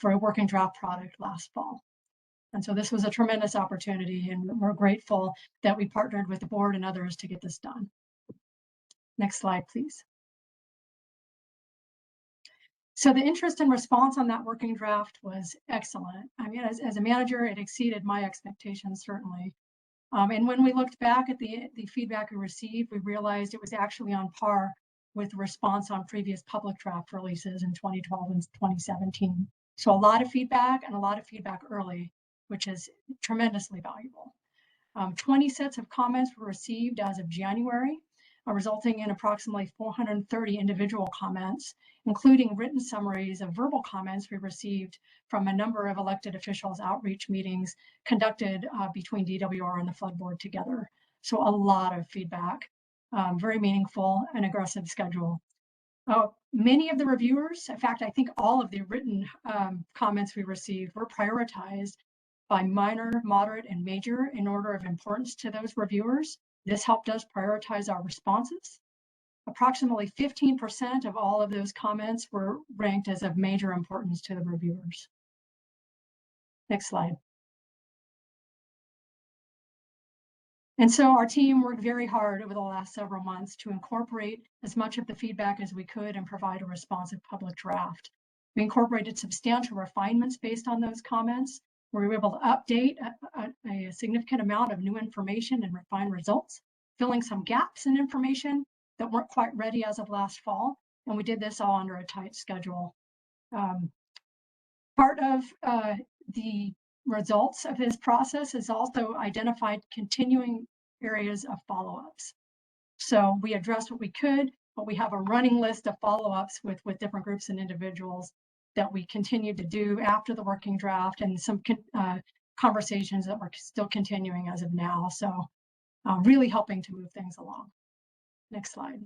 for a working draft product last fall. And so this was a tremendous opportunity, and we're grateful that we partnered with the board and others to get this done. Next slide, please. So the interest and response on that working draft was excellent. I mean, as a manager, it exceeded my expectations, certainly. And when we looked back at the feedback we received, we realized it was actually on par with the response on previous public draft releases in 2012 and 2017. So a lot of feedback, and a lot of feedback early, which is tremendously valuable. 20 sets of comments were received as of January, resulting in approximately 430 individual comments, including written summaries of verbal comments we received from a number of elected officials' outreach meetings conducted between DWR and the Flood Board together. So a lot of feedback, very meaningful and aggressive schedule. Many of the reviewers, in fact, I think all of the written comments we received were prioritized by minor, moderate, and major in order of importance to those reviewers. This helped us prioritize our responses. Approximately 15% of all of those comments were ranked as of major importance to the reviewers. Next slide. And so our team worked very hard over the last several months to incorporate as much of the feedback as we could and provide a responsive public draft. We incorporated substantial refinements based on those comments. We were able to update a significant amount of new information and refine results, filling some gaps in information that weren't quite ready as of last fall. And we did this all under a tight schedule. Part of the results of this process is also identified continuing areas of follow-ups. So we addressed what we could, but we have a running list of follow-ups with different groups and individuals that we continued to do after the working draft, and some conversations that we're still continuing as of now. So really helping to move things along. Next slide.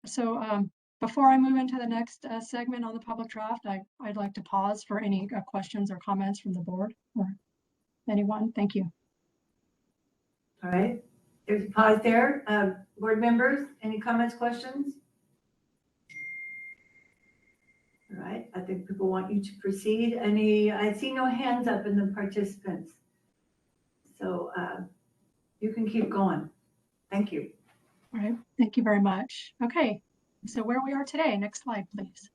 So before I move into the next segment on the public draft, I'd like to pause for any questions or comments from the board or anyone. Thank you. All right, there's a pause there. Board members, any comments, questions? All right, I think people want you to proceed. I see no hands up in the participants. So you can keep going. Thank you. All right, thank you very much. Okay, so where we are today, next slide, please.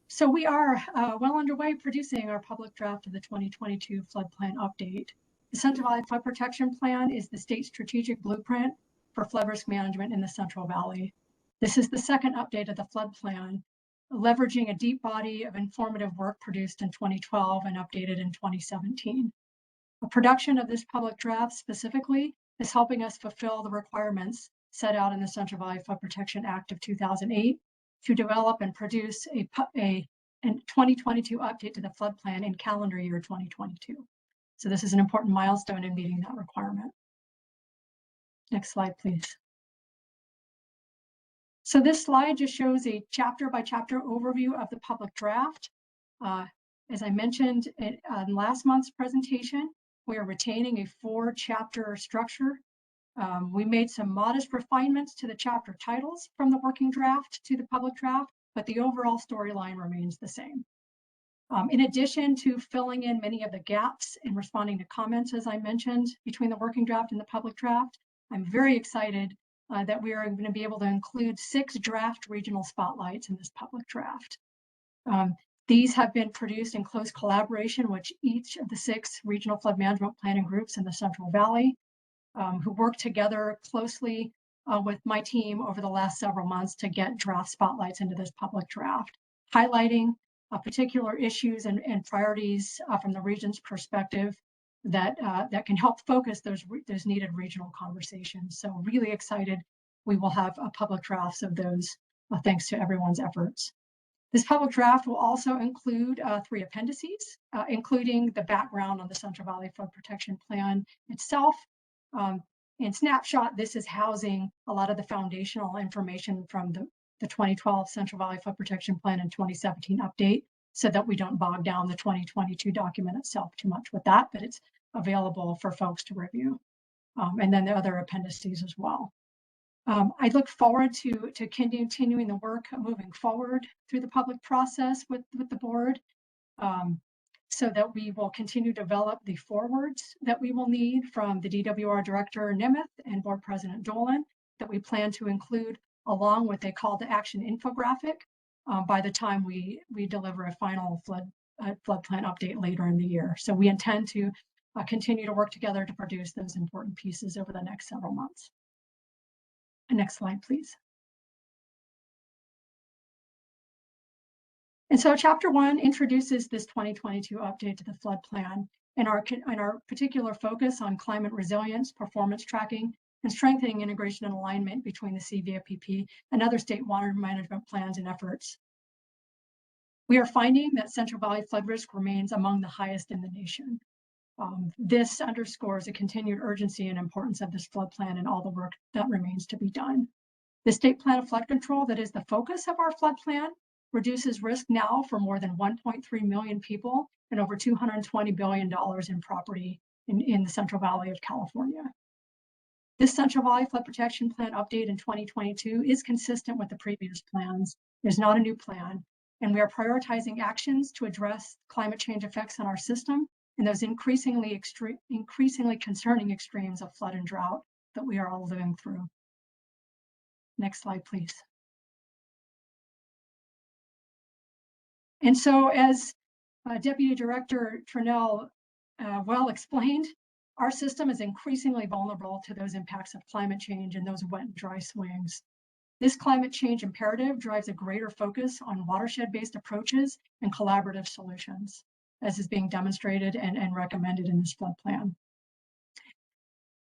So we are well underway producing our public draft of the 2022 flood plan update. The Central Valley Flood Protection Plan is the state strategic blueprint for flood risk management in the Central Valley. This is the second update of the flood plan, leveraging a deep body of informative work produced in 2012 and updated in 2017. The production of this public draft specifically is helping us fulfill the requirements set out in the Central Valley Flood Protection Act of 2008 to develop and produce a 2022 update to the flood plan in calendar year 2022. So this is an important milestone in meeting that requirement. Next slide, please. So this slide just shows a chapter by chapter overview of the public draft. As I mentioned in last month's presentation, we are retaining a 4-chapter structure. We made some modest refinements to the chapter titles from the working draft to the public draft, but the overall storyline remains the same. In addition to filling in many of the gaps and responding to comments, as I mentioned, between the working draft and the public draft, I'm very excited that we are going to be able to include 6 draft regional spotlights in this public draft. These have been produced in close collaboration with each of the 6 regional flood management planning groups in the Central Valley, who worked together closely with my team over the last several months to get draft spotlights into this public draft, highlighting particular issues and priorities from the region's perspective that can help focus those needed regional conversations. So really excited we will have public drafts of those thanks to everyone's efforts. This public draft will also include 3 appendices, including the background on the Central Valley Flood Protection Plan itself. In snapshot, this is housing a lot of the foundational information from the 2012 Central Valley Flood Protection Plan and 2017 update, so that we don't bog down the 2022 document itself too much with that, but it's available for folks to review. And then the other appendices as well. I look forward to continuing the work moving forward through the public process with the board, so that we will continue to develop the forwards that we will need from the DWR Director Nemeth and Board President Dolan, that we plan to include along with a call to action infographic by the time we deliver a final flood plan update later in the year. So we intend to continue to work together to produce those important pieces over the next several months. Next slide, please. And so chapter 1 introduces this 2022 update to the flood plan and our particular focus on climate resilience, performance tracking, and strengthening integration and alignment between the CVFPB and other state water management plans and efforts. We are finding that Central Valley flood risk remains among the highest in the nation. This underscores the continued urgency and importance of this flood plan and all the work that remains to be done. The state plan of flood control that is the focus of our flood plan reduces risk now for more than 1.3 million people and over $220 billion in property in the Central Valley of California. This Central Valley Flood Protection Plan update in 2022 is consistent with the previous plans. It is not a new plan, and we are prioritizing actions to address climate change effects on our system and those increasingly concerning extremes of flood and drought that we are all living through. Next slide, please. And so, as Deputy Director Trinnell well explained, our system is increasingly vulnerable to those impacts of climate change and those wet and dry swings. This climate change imperative drives a greater focus on watershed-based approaches and collaborative solutions, as is being demonstrated and recommended in this flood plan.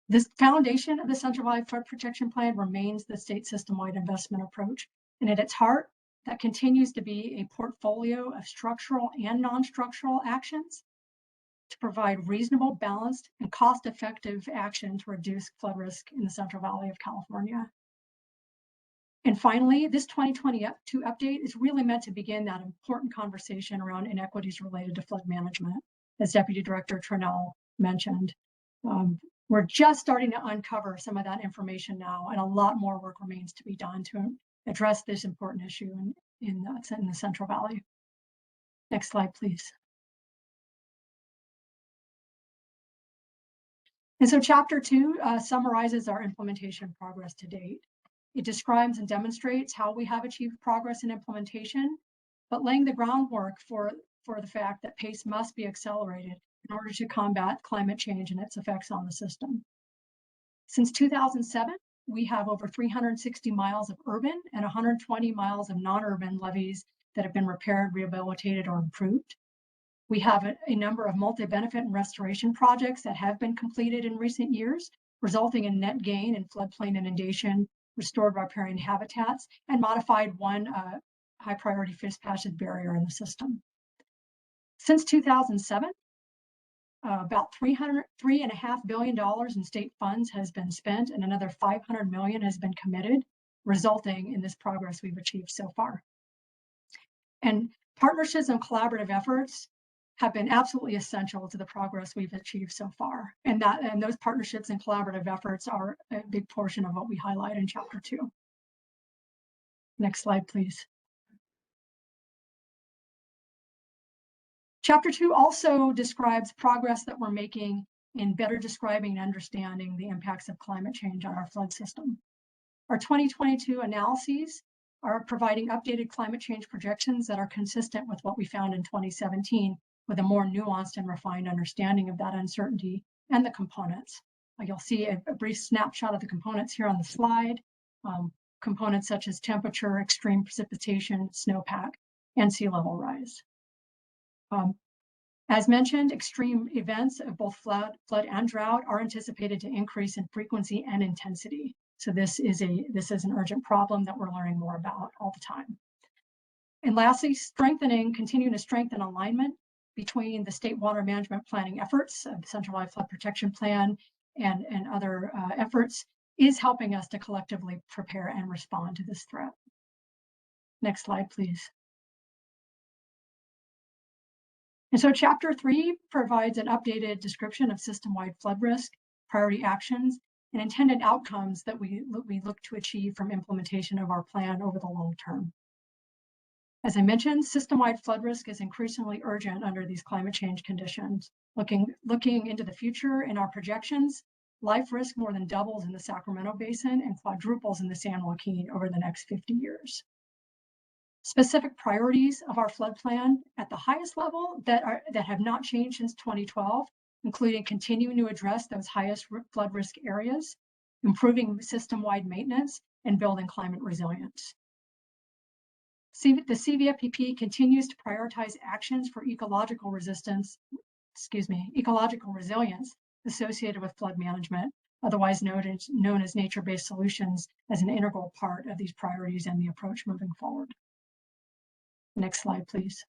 This foundation of the Central Valley Flood Protection Plan remains the state system-wide investment approach, and at its heart, that continues to be a portfolio of structural and non-structural actions to provide reasonable, balanced, and cost-effective action to reduce flood risk in the Central Valley of California. And finally, this 2022 update is really meant to begin that important conversation around inequities related to flood management, as Deputy Director Trinnell mentioned. We're just starting to uncover some of that information now, and a lot more work remains to be done to address this important issue in the Central Valley. Next slide, please. And so Chapter 2 summarizes our implementation progress to date. It describes and demonstrates how we have achieved progress in implementation, but laying the groundwork for the fact that pace must be accelerated in order to combat climate change and its effects on the system. Since 2007, we have over 360 miles of urban and 120 miles of non-urban levees that have been repaired, rehabilitated, or improved. We have a number of multi-benefit and restoration projects that have been completed in recent years, resulting in net gain in floodplain inundation, restored riparian habitats, and modified one high priority fish passage barrier in the system. Since 2007, about $3.5 billion in state funds has been spent, and another $500 million has been committed, resulting in this progress we've achieved so far. And partnerships and collaborative efforts have been absolutely essential to the progress we've achieved so far. And those partnerships and collaborative efforts are a big portion of what we highlight in Chapter 2. Next slide, please. Chapter 2 also describes progress that we're making in better describing and understanding the impacts of climate change on our flood system. Our 2022 analyses are providing updated climate change projections that are consistent with what we found in 2017, with a more nuanced and refined understanding of that uncertainty and the components. You'll see a brief snapshot of the components here on the slide. Components such as temperature, extreme precipitation, snowpack, and sea level rise. As mentioned, extreme events of both flood and drought are anticipated to increase in frequency and intensity. So this is an urgent problem that we're learning more about all the time. And lastly, continuing to strengthen alignment between the state water management planning efforts of the Centralized Flood Protection Plan and other efforts is helping us to collectively prepare and respond to this threat. Next slide, please. And so Chapter 3 provides an updated description of system-wide flood risk, priority actions, and intended outcomes that we look to achieve from implementation of our plan over the long term. As I mentioned, system-wide flood risk is increasingly urgent under these climate change conditions. Looking into the future in our projections, life risk more than doubles in the Sacramento Basin and quadruples in the San Joaquin over the next 50 years. Specific priorities of our flood plan at the highest level that have not changed since 2012, including continuing to address those highest flood risk areas, improving system-wide maintenance, and building climate resilience. The CVFPB continues to prioritize actions for ecological resilience associated with flood management, otherwise known as nature-based solutions, as an integral part of these priorities and the approach moving forward. Next slide, please.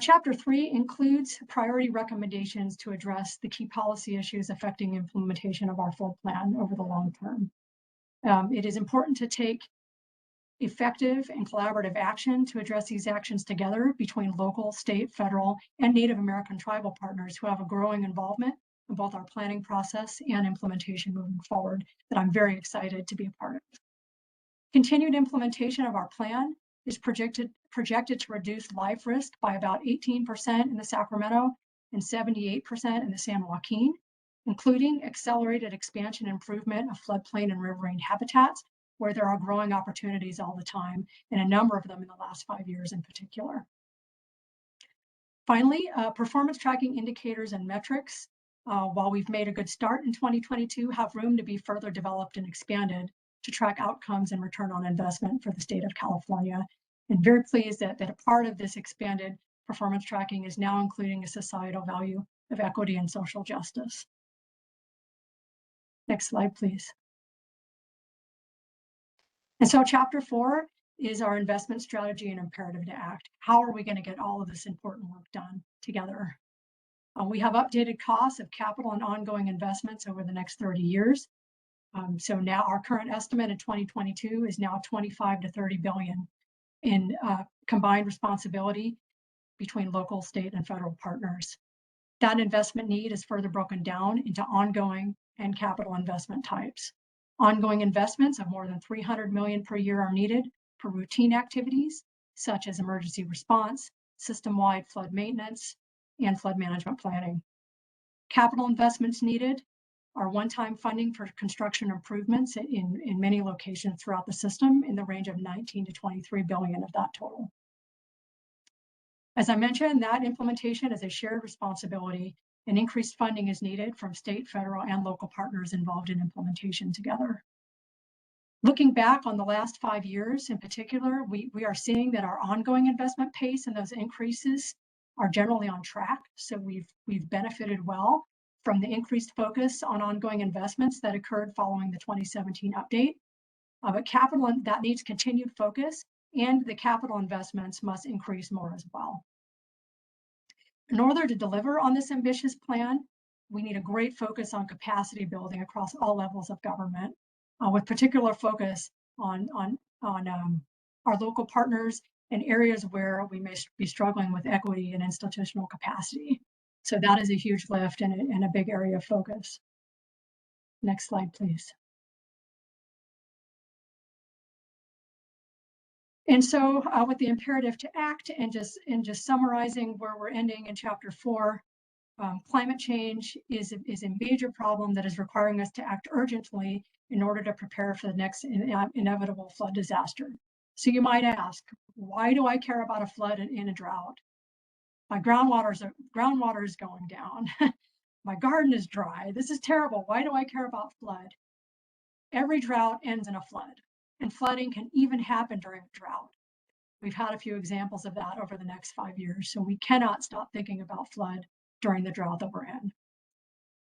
Chapter 3 includes priority recommendations to address the key policy issues affecting implementation of our flood plan over the long term. It is important to take effective and collaborative action to address these actions together between local, state, federal, and Native American tribal partners who have a growing involvement in both our planning process and implementation moving forward that I'm very excited to be a part of. Continued implementation of our plan is projected to reduce life risk by about 18% in the Sacramento and 78% in the San Joaquin, including accelerated expansion and improvement of floodplain and riverine habitats, where there are growing opportunities all the time, and a number of them in the last 5 years in particular. Finally, performance tracking indicators and metrics, while we've made a good start in 2022, have room to be further developed and expanded to track outcomes and return on investment for the state of California. And very pleased that a part of this expanded performance tracking is now including a societal value of equity and social justice. Next slide, please. And so Chapter 4 is our investment strategy and imperative to act. How are we going to get all of this important work done together? We have updated costs of capital and ongoing investments over the next 30 years. So now our current estimate in 2022 is now 25 to 30 billion in combined responsibility between local, state, and federal partners. That investment need is further broken down into ongoing and capital investment types. Ongoing investments of more than 300 million per year are needed for routine activities such as emergency response, system-wide flood maintenance, and flood management planning. Capital investments needed are one-time funding for construction improvements in many locations throughout the system in the range of 19 to 23 billion of that total. As I mentioned, that implementation is a shared responsibility, and increased funding is needed from state, federal, and local partners involved in implementation together. Looking back on the last 5 years in particular, we are seeing that our ongoing investment pace and those increases are generally on track. So we've benefited well from the increased focus on ongoing investments that occurred following the 2017 update. But capital that needs continued focus, and the capital investments must increase more as well. In order to deliver on this ambitious plan, we need a great focus on capacity building across all levels of government, with particular focus on our local partners in areas where we may be struggling with equity and institutional capacity. So that is a huge lift and a big area of focus. Next slide, please. And so with the imperative to act and just summarizing where we're ending in chapter 4, climate change is a major problem that is requiring us to act urgently in order to prepare for the next inevitable flood disaster. So you might ask, why do I care about a flood in a drought? My groundwater is going down. My garden is dry. This is terrible. Why do I care about flood? Every drought ends in a flood, and flooding can even happen during a drought. We've had a few examples of that over the next 5 years, so we cannot stop thinking about flood during the drought that we're in.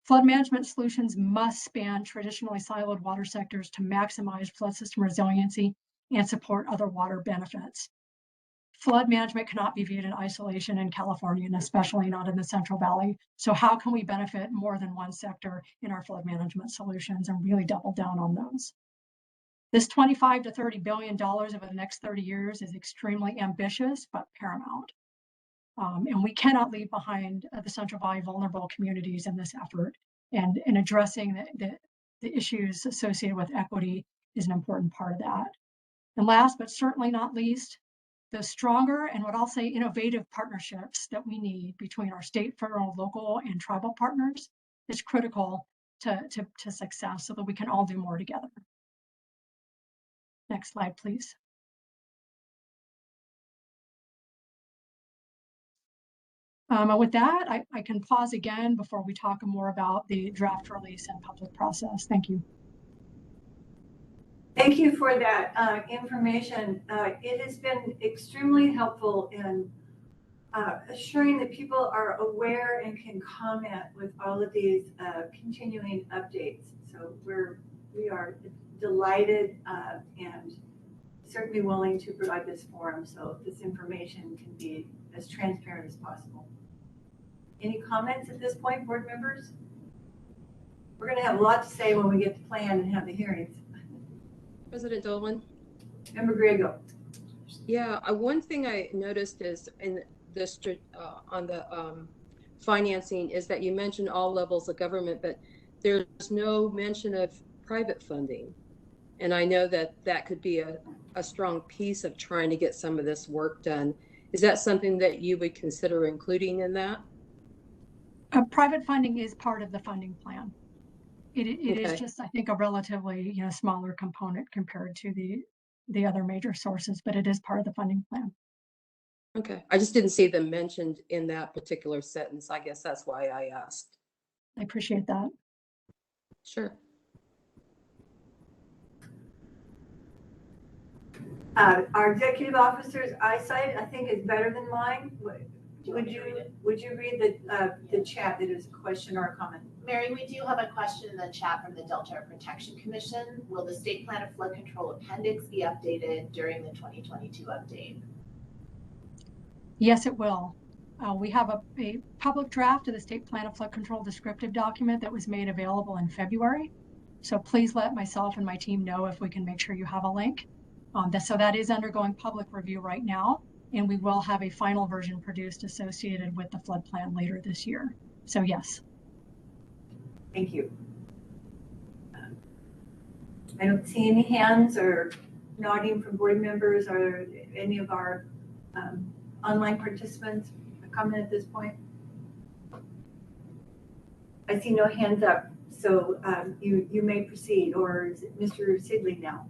Flood management solutions must span traditionally siloed water sectors to maximize flood system resiliency and support other water benefits. Flood management cannot be viewed in isolation in California, and especially not in the Central Valley. So how can we benefit more than one sector in our flood management solutions and really double down on those? This $25 to $30 billion over the next 30 years is extremely ambitious, but paramount. And we cannot leave behind the Central Valley vulnerable communities in this effort. And addressing the issues associated with equity is an important part of that. And last, but certainly not least, the stronger and what I'll say innovative partnerships that we need between our state, federal, local, and tribal partners is critical to success so that we can all do more together. Next slide, please. With that, I can pause again before we talk more about the draft release and public process. Thank you. Thank you for that information. It has been extremely helpful in assuring that people are aware and can comment with all of these continuing updates. So we are delighted and certainly willing to provide this forum so this information can be as transparent as possible. Any comments at this point, board members? We're going to have a lot to say when we get to plan and have the hearings. President Dolan? Member Griego. Yeah, one thing I noticed is in this on the financing is that you mentioned all levels of government, but there's no mention of private funding. And I know that that could be a strong piece of trying to get some of this work done. Is that something that you would consider including in that? Private funding is part of the funding plan. It Okay. is just, I think, a relatively smaller component compared to the other major sources, but it is part of the funding plan. Okay, I just didn't see them mentioned in that particular sentence. I guess that's why I asked. I appreciate that. Sure. Our executive officer's eyesight, I think, is better than mine. Would you read the chat that is a question or a comment? Mary, we do have a question in the chat from the Delta Air Protection Commission. Will the State Plan of Flood Control Appendix be updated during the 2022 update? Yes, it will. We have a public draft of the State Plan of Flood Control descriptive document that was made available in February. So please let myself and my team know if we can make sure you have a link. So that is undergoing public review right now, and we will have a final version produced associated with the flood plan later this year. So yes. Thank you. I don't see any hands or nodding from board members or any of our online participants. A comment at this point? I see no hands up, so you may proceed, or is it Mr. Sidley now?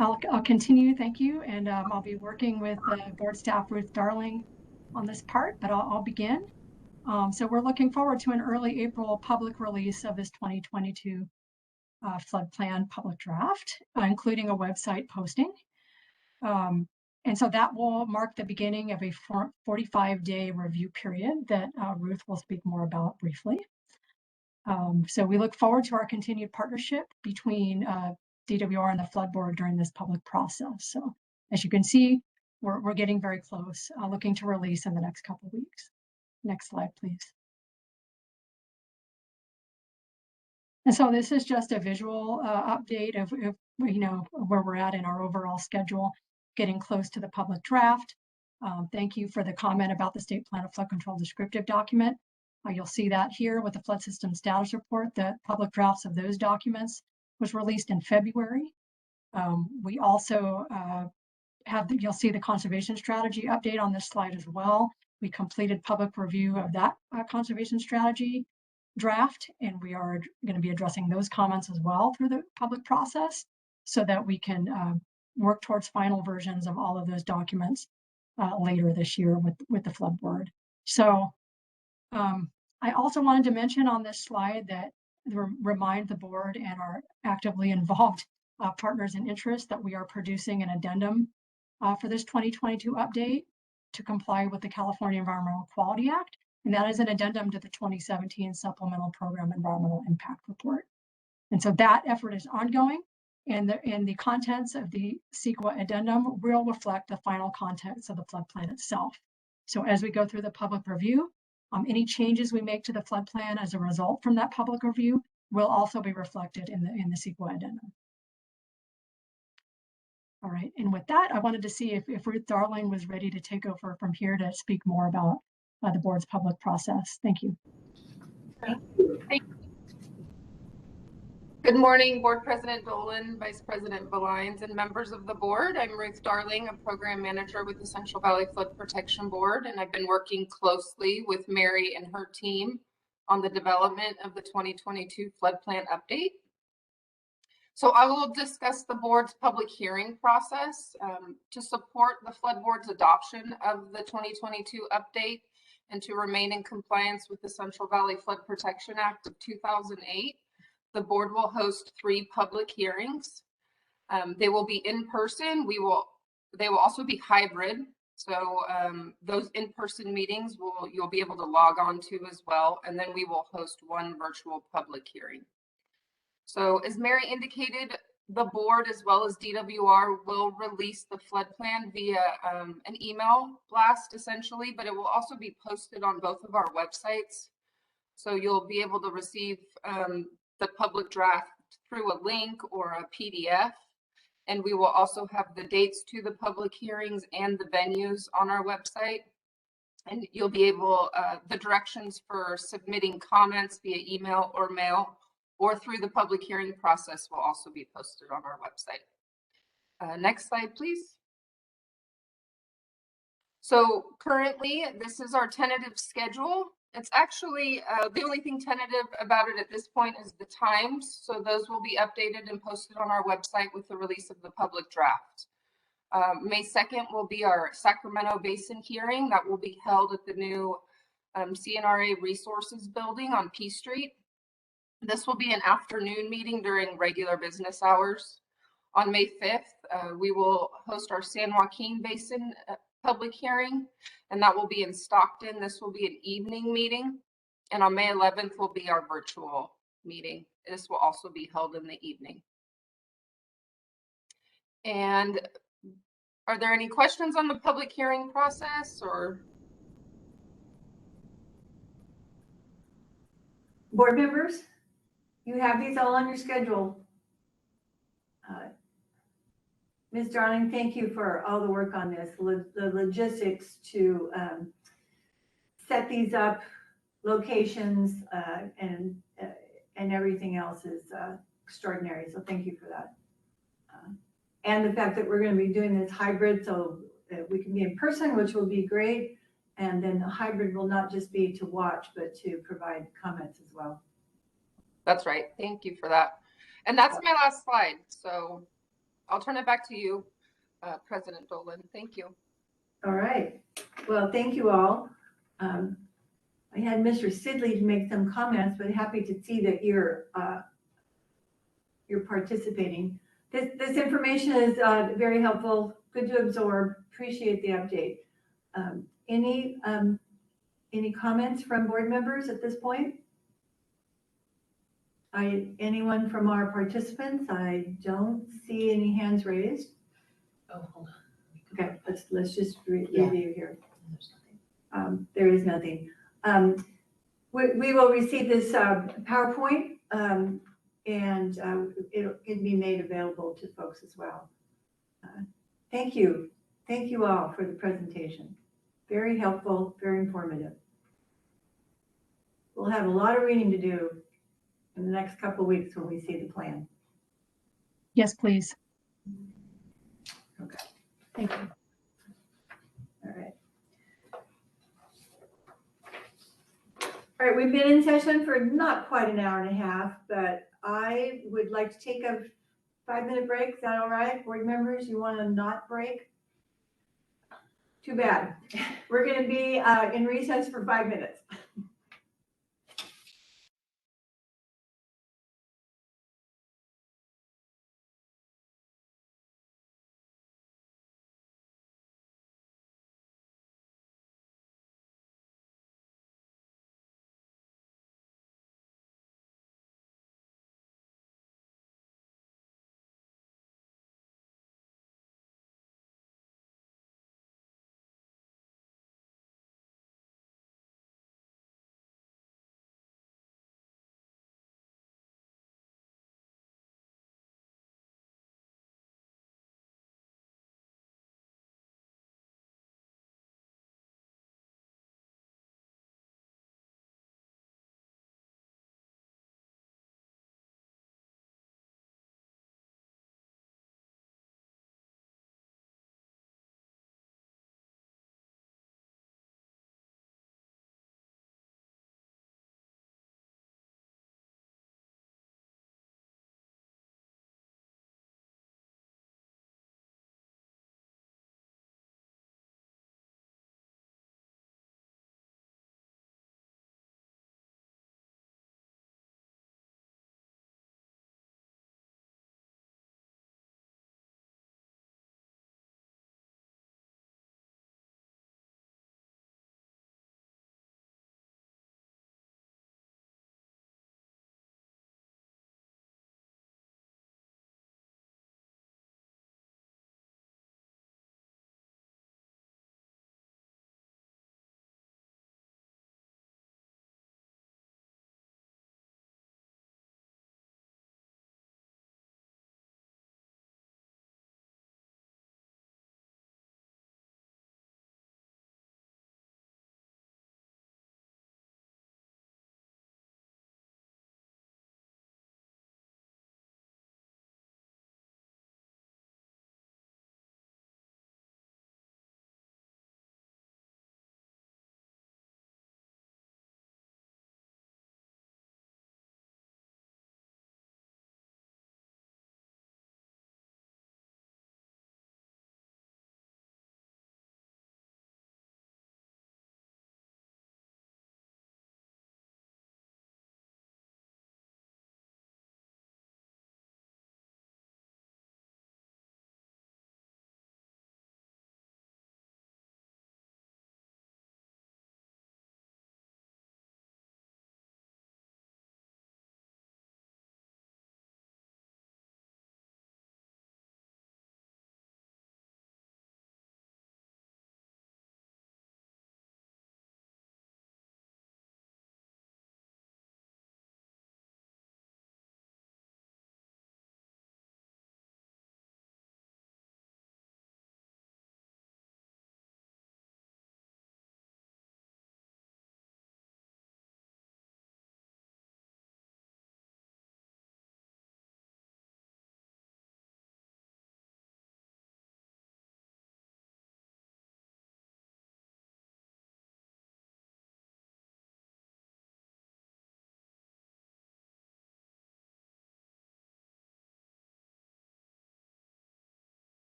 I'll continue, thank you, and I'll be working with board staff Ruth Darling on this part, but I'll begin. So we're looking forward to an early April public release of this 2022 flood plan public draft, including a website posting. And so that will mark the beginning of a 45-day review period that Ruth will speak more about briefly. So we look forward to our continued partnership between DWR and the Flood Board during this public process. So as you can see, we're getting very close, looking to release in the next couple of weeks. Next slide, please. And so this is just a visual update of where we're at in our overall schedule, getting close to the public draft. Thank you for the comment about the State Plan of Flood Control descriptive document. You'll see that here with the flood system status report. The public drafts of those documents was released in February. We also you'll see the conservation strategy update on this slide as well. We completed public review of that conservation strategy draft, and we are going to be addressing those comments as well through the public process so that we can work towards final versions of all of those documents later this year with the Flood Board. So I also wanted to mention on this slide that remind the board and our actively involved partners in interest that we are producing an addendum for this 2022 update to comply with the California Environmental Quality Act. And that is an addendum to the 2017 Supplemental Program Environmental Impact Report. And so that effort is ongoing, and the contents of the CEQA addendum will reflect the final contents of the flood plan itself. So as we go through the public review, any changes we make to the flood plan as a result from that public review will also be reflected in the CEQA addendum. All right, and with that, I wanted to see if Ruth Darling was ready to take over from here to speak more about the board's public process. Thank you. Good morning, Board President Dolan, Vice President Lyons, and members of the board. I'm Ruth Darling, a program manager with the Central Valley Flood Protection Board, and I've been working closely with Mary and her team on the development of the 2022 flood plan update. So I will discuss the board's public hearing process to support the flood board's adoption of the 2022 update and to remain in compliance with the Central Valley Flood Protection Act of 2008. The board will host 3 public hearings. They will be in person. They will also be hybrid. So those in-person meetings you'll be able to log on to as well. And then we will host 1 virtual public hearing. So as Mary indicated, the board as well as DWR will release the flood plan via an email blast essentially, but it will also be posted on both of our websites. So you'll be able to receive the public draft through a link or a PDF. And we will also have the dates to the public hearings and the venues on our website. And you'll be able, the directions for submitting comments via email or mail or through the public hearing process will also be posted on our website. Next slide, please. So currently, this is our tentative schedule. It's actually, the only thing tentative about it at this point is the times. So those will be updated and posted on our website with the release of the public draft. May 2nd will be our Sacramento Basin hearing that will be held at the new CNRA Resources Building on P Street. This will be an afternoon meeting during regular business hours. On May 5th, we will host our San Joaquin Basin public hearing, and that will be in Stockton. This will be an evening meeting. And on May 11th will be our virtual meeting. This will also be held in the evening. And are there any questions on the public hearing process or? Board members, you have these all on your schedule. Ms. Darling, thank you for all the work on this. The logistics to set these up, locations, and everything else is extraordinary. So thank you for that. And the fact that we're going to be doing this hybrid, so that we can be in person, which will be great. And then the hybrid will not just be to watch, but to provide comments as well. That's right. Thank you for that. And that's my last slide. So I'll turn it back to you, President Dolan. Thank you. All right. Well, thank you all. I had Mr. Sidley to make some comments, but happy to see that you're you're participating. This information is very helpful, good to absorb. Appreciate the update. Any comments from board members at this point? Anyone from our participants? I don't see any hands raised. Oh, hold on. Okay, let's just Yeah. review here. There's nothing. There is nothing. We will receive this PowerPoint and it can be made available to folks as well. Thank you. Thank you all for the presentation. Very helpful, very informative. We'll have a lot of reading to do in the next couple of weeks when we see the plan. Yes, please. Okay, thank you. All right. All right, we've been in session for not quite an hour and a half, but I would like to take a 5-minute break. Is that all right? Board members, you want to not break? Too bad. We're going to be in recess for 5 minutes.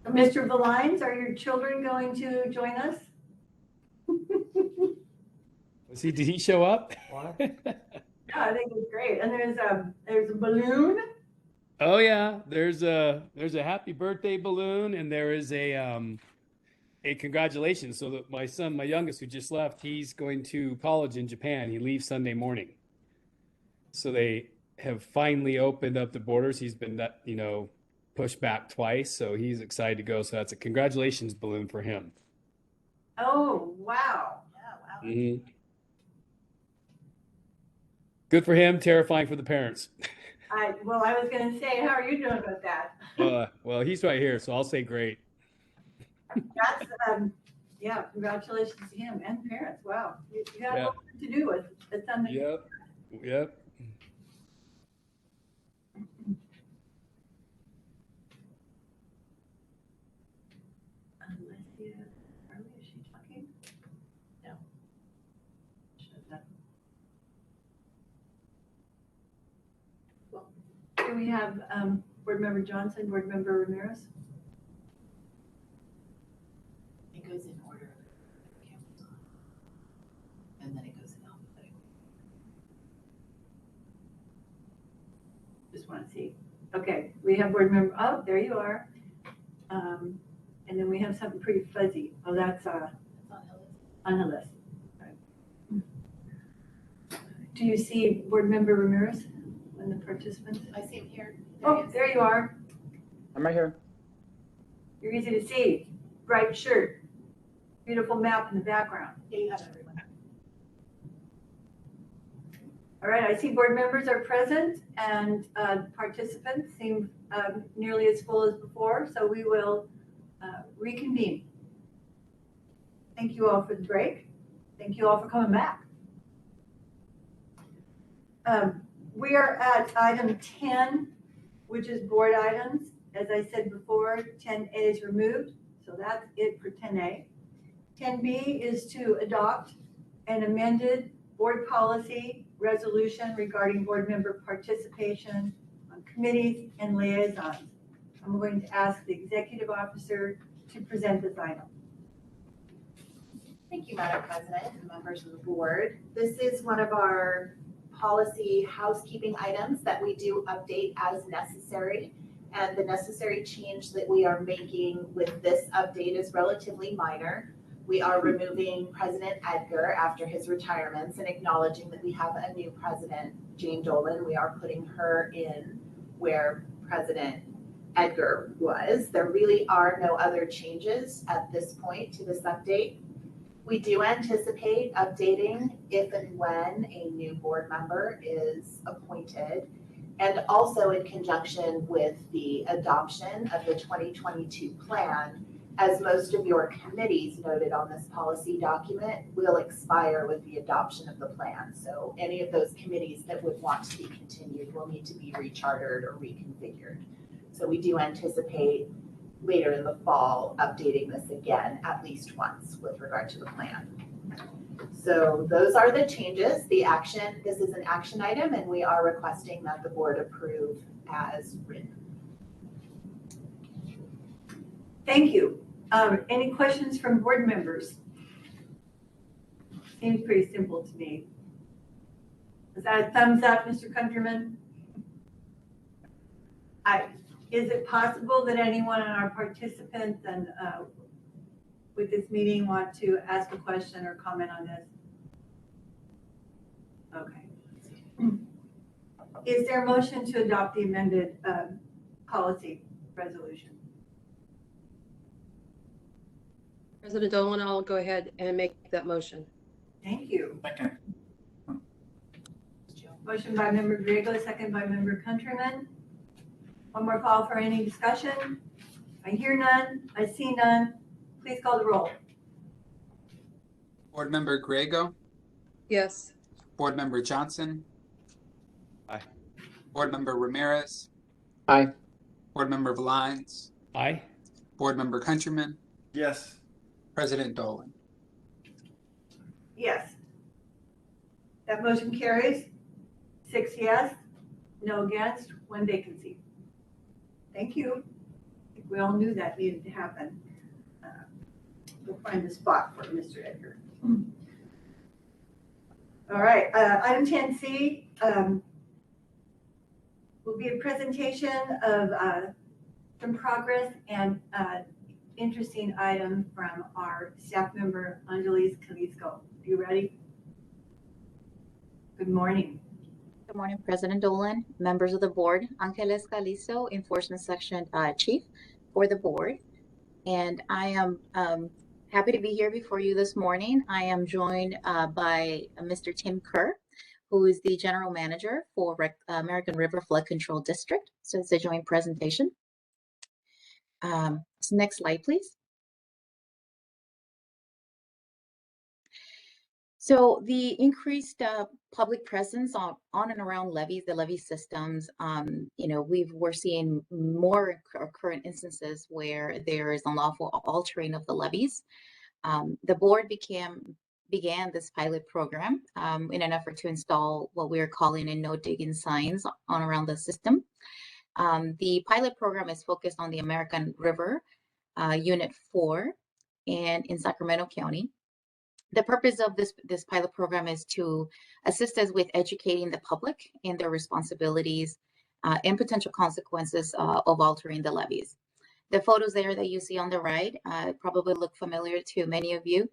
Mr. Lyons, are your children going to join us? Did he show up? Yeah, I think it's great. And there's a balloon. Oh yeah, there's a happy birthday balloon, and there is a congratulations. So that my son, my youngest, who just left, he's going to college in Japan. He leaves Sunday morning. So they have finally opened up the borders. He's been pushed back twice, so he's excited to go. So that's a congratulations balloon for him. Oh wow! Yeah, wow. Mm-hmm. Good for him. Terrifying for the parents. I was going to say, how are you doing with that? Well, he's right here, so I'll say great. That's yeah. Congratulations to him and parents. Wow, you got a lot to do with something. Yep. Is she talking? No. Shut up. Well, do we have Board Member Johnson, Board Member Ramirez? It goes in order, and then it goes in alphabetical. Just want to see. Okay, we have Board Member. Oh, there you are. And then we have something pretty fuzzy. Oh, that's on the list. Right. Do you see Board Member Ramirez and the participants? I see him here. There you are. I'm right here. You're easy to see. Bright shirt. Beautiful map in the background. Yeah, you have everyone. All right, I see board members are present and participants seem nearly as full as before, so we will reconvene. Thank you all for the break. Thank you all for coming back. We are at item 10, which is board items. As I said before, 10A is removed, so that's it for 10A. 10B is to adopt an amended board policy resolution regarding board member participation on committees and liaisons. I'm going to ask the executive officer to present this item. Thank you, Madam President and members of the board. This is one of our policy housekeeping items that we do update as necessary. And the necessary change that we are making with this update is relatively minor. We are removing President Edgar after his retirements and acknowledging that we have a new president, Jane Dolan. We are putting her in where President Edgar was. There really are no other changes at this point to this update. We do anticipate updating if and when a new board member is appointed, and also in conjunction with the adoption of the 2022 plan, as most of your committees noted on this policy document will expire with the adoption of the plan. So any of those committees that would want to be continued will need to be rechartered or reconfigured. So we do anticipate later in the fall updating this again at least once with regard to the plan. So those are the changes. The action, this is an action item, and we are requesting that the board approve as written. Thank you. Any questions from board members? Seems pretty simple to me. Is that a thumbs up, Mr. Countryman? Is it possible that anyone on our participants and with this meeting want to ask a question or comment on this? Okay. Is there a motion to adopt the amended policy resolution? President Dolan, I'll go ahead and make that motion. Thank you. Second. Motion by member Griego, second by member Countryman. One more call for any discussion. I hear none. I see none. Please call the roll. Board Member Griego, Yes. Board Member Johnson, Aye. Board Member Ramirez, Aye. Board Member Lyons, Aye. Board Member Countryman, Yes. President Dolan. Yes. That motion carries. 6 yes, no against, 1 vacancy. Thank you. We all knew that needed to happen. We'll find the spot for Mr. Edgar. All right, item 10C will be a presentation of some progress and interesting item from our staff member, Angelis Calisco. You ready? Good morning. Good morning, President Dolan, members of the board. Angeles Calizo, Enforcement Section Chief for the board. And I am happy to be here before you this morning. I am joined by Mr. Tim Kerr, who is the General Manager for American River Flood Control District. So it's a joint presentation. So next slide, please. So the increased public presence on and around levees, the levee systems, we're seeing more current instances where there is unlawful altering of the levees. The board began this pilot program in an effort to install what we are calling a no digging signs on around the system. The pilot program is focused on the American River, Unit 4, and in Sacramento County. The purpose of this pilot program is to assist us with educating the public in their responsibilities and potential consequences of altering the levees. The photos there that you see on the right probably look familiar to many of you.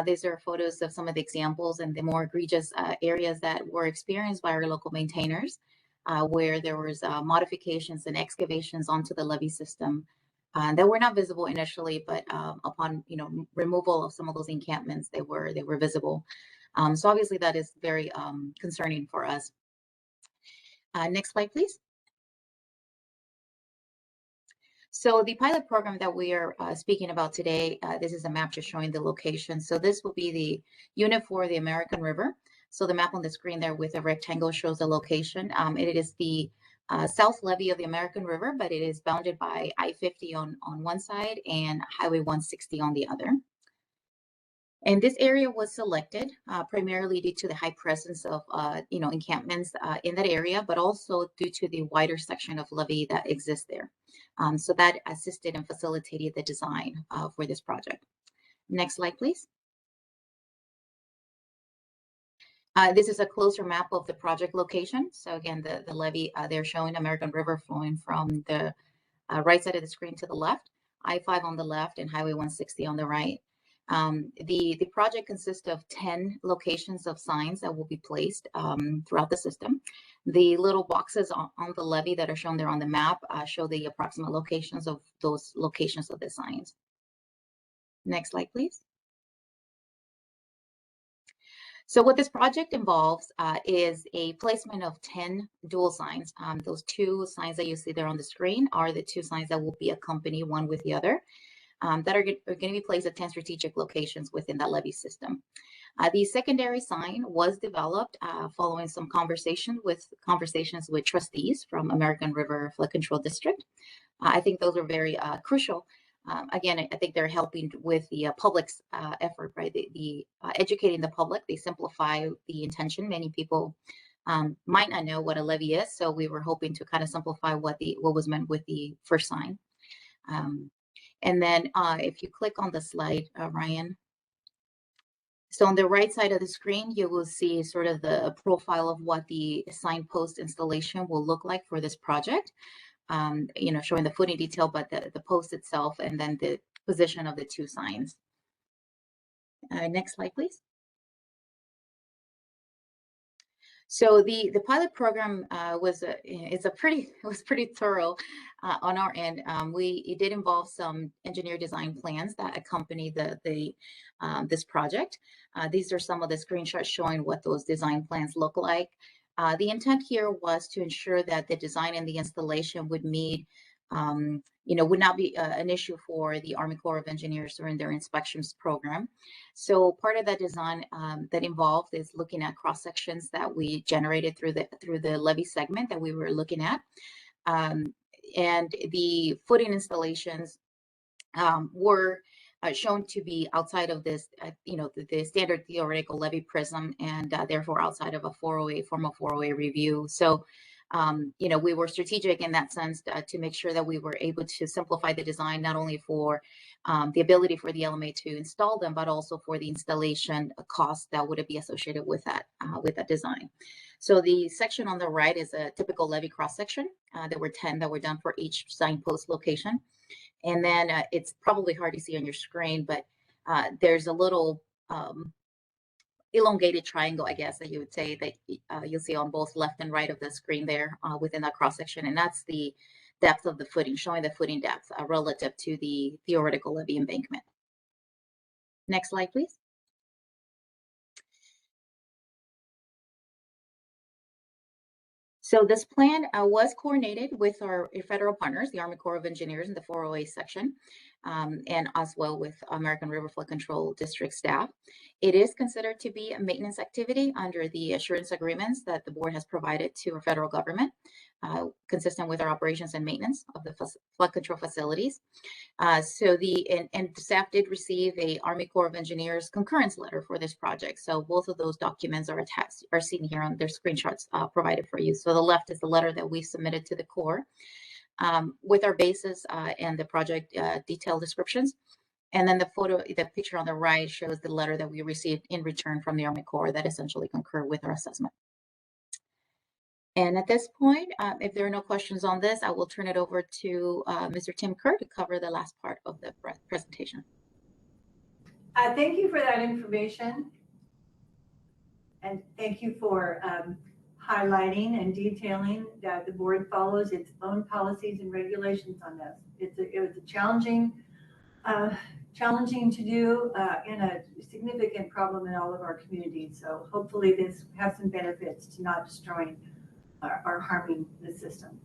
These are photos of some of the examples and the more egregious areas that were experienced by our local maintainers, where there was modifications and excavations onto the levee system that were not visible initially, but upon removal of some of those encampments, they were visible. So obviously that is very concerning for us. Next slide, please. So the pilot program that we are speaking about today, this is a map just showing the location. So this will be the Unit 4, the American River. So the map on the screen there with a rectangle shows the location. It is the south levee of the American River, but it is bounded by I-50 on one side and Highway 160 on the other. And this area was selected primarily due to the high presence of encampments in that area, but also due to the wider section of levee that exists there. So that assisted and facilitated the design for this project. Next slide, please. This is a closer map of the project location. So again, the levee, they're showing American River flowing from the right side of the screen to the left, I-5 on the left and Highway 160 on the right. The project consists of 10 locations of signs that will be placed throughout the system. The little boxes on the levee that are shown there on the map show the approximate locations of those locations of the signs. Next slide, please. So what this project involves is a placement of 10 dual signs. Those two signs that you see there on the screen are the two signs that will be accompanied one with the other that are going to be placed at 10 strategic locations within that levee system. The secondary sign was developed following some conversations with trustees from American River Flood Control District. I think those are very crucial. Again, I think they're helping with the public's effort, right? The educating the public, they simplify the intention. Many people might not know what a levee is, so we were hoping to kind of simplify what was meant with the first sign. And then if you click on the slide, Ryan. So on the right side of the screen, you will see sort of the profile of what the signpost installation will look like for this project. Showing the footing detail, but the post itself, and then the position of the two signs. Next slide, please. So the pilot program was pretty thorough on our end. It did involve some engineer design plans that accompany this project. These are some of the screenshots showing what those design plans look like. The intent here was to ensure that the design and the installation would meet, would not be an issue for the Army Corps of Engineers during their inspections program. So part of that design that involved is looking at cross sections that we generated through the levee segment that we were looking at, and the footing installations were shown to be outside of this, the standard theoretical levee prism, and therefore outside of a 408 formal 408 review. So we were strategic in that sense to make sure that we were able to simplify the design, not only for the ability for the LMA to install them, but also for the installation cost that would be associated with that design. So the section on the right is a typical levee cross section. There were 10 that were done for each signpost location. And then it's probably hard to see on your screen, but there's a little elongated triangle, I guess, that you would say that you'll see on both left and right of the screen there within that cross section. And that's the depth of the footing, showing the footing depth relative to the theoretical levee embankment. Next slide, please. So this plan was coordinated with our federal partners, the Army Corps of Engineers in the 408 section, and as well with American River Flood Control District staff. It is considered to be a maintenance activity under the assurance agreements that the board has provided to our federal government, consistent with our operations and maintenance of the flood control facilities. So the staff did receive a Army Corps of Engineers concurrence letter for this project. So both of those documents are attached, are seen here on their screenshots provided for you. So the left is the letter that we submitted to the Corps with our basis and the project detailed descriptions. And then the picture on the right shows the letter that we received in return from the Army Corps that essentially concur with our assessment. And at this point, if there are no questions on this, I will turn it over to Mr. Tim Kerr to cover the last part of the presentation. Thank you for that information. And thank you for highlighting and detailing that the board follows its own policies and regulations on this. It was a challenging to do and a significant problem in all of our communities. So hopefully this has some benefits to not destroying or harming the system.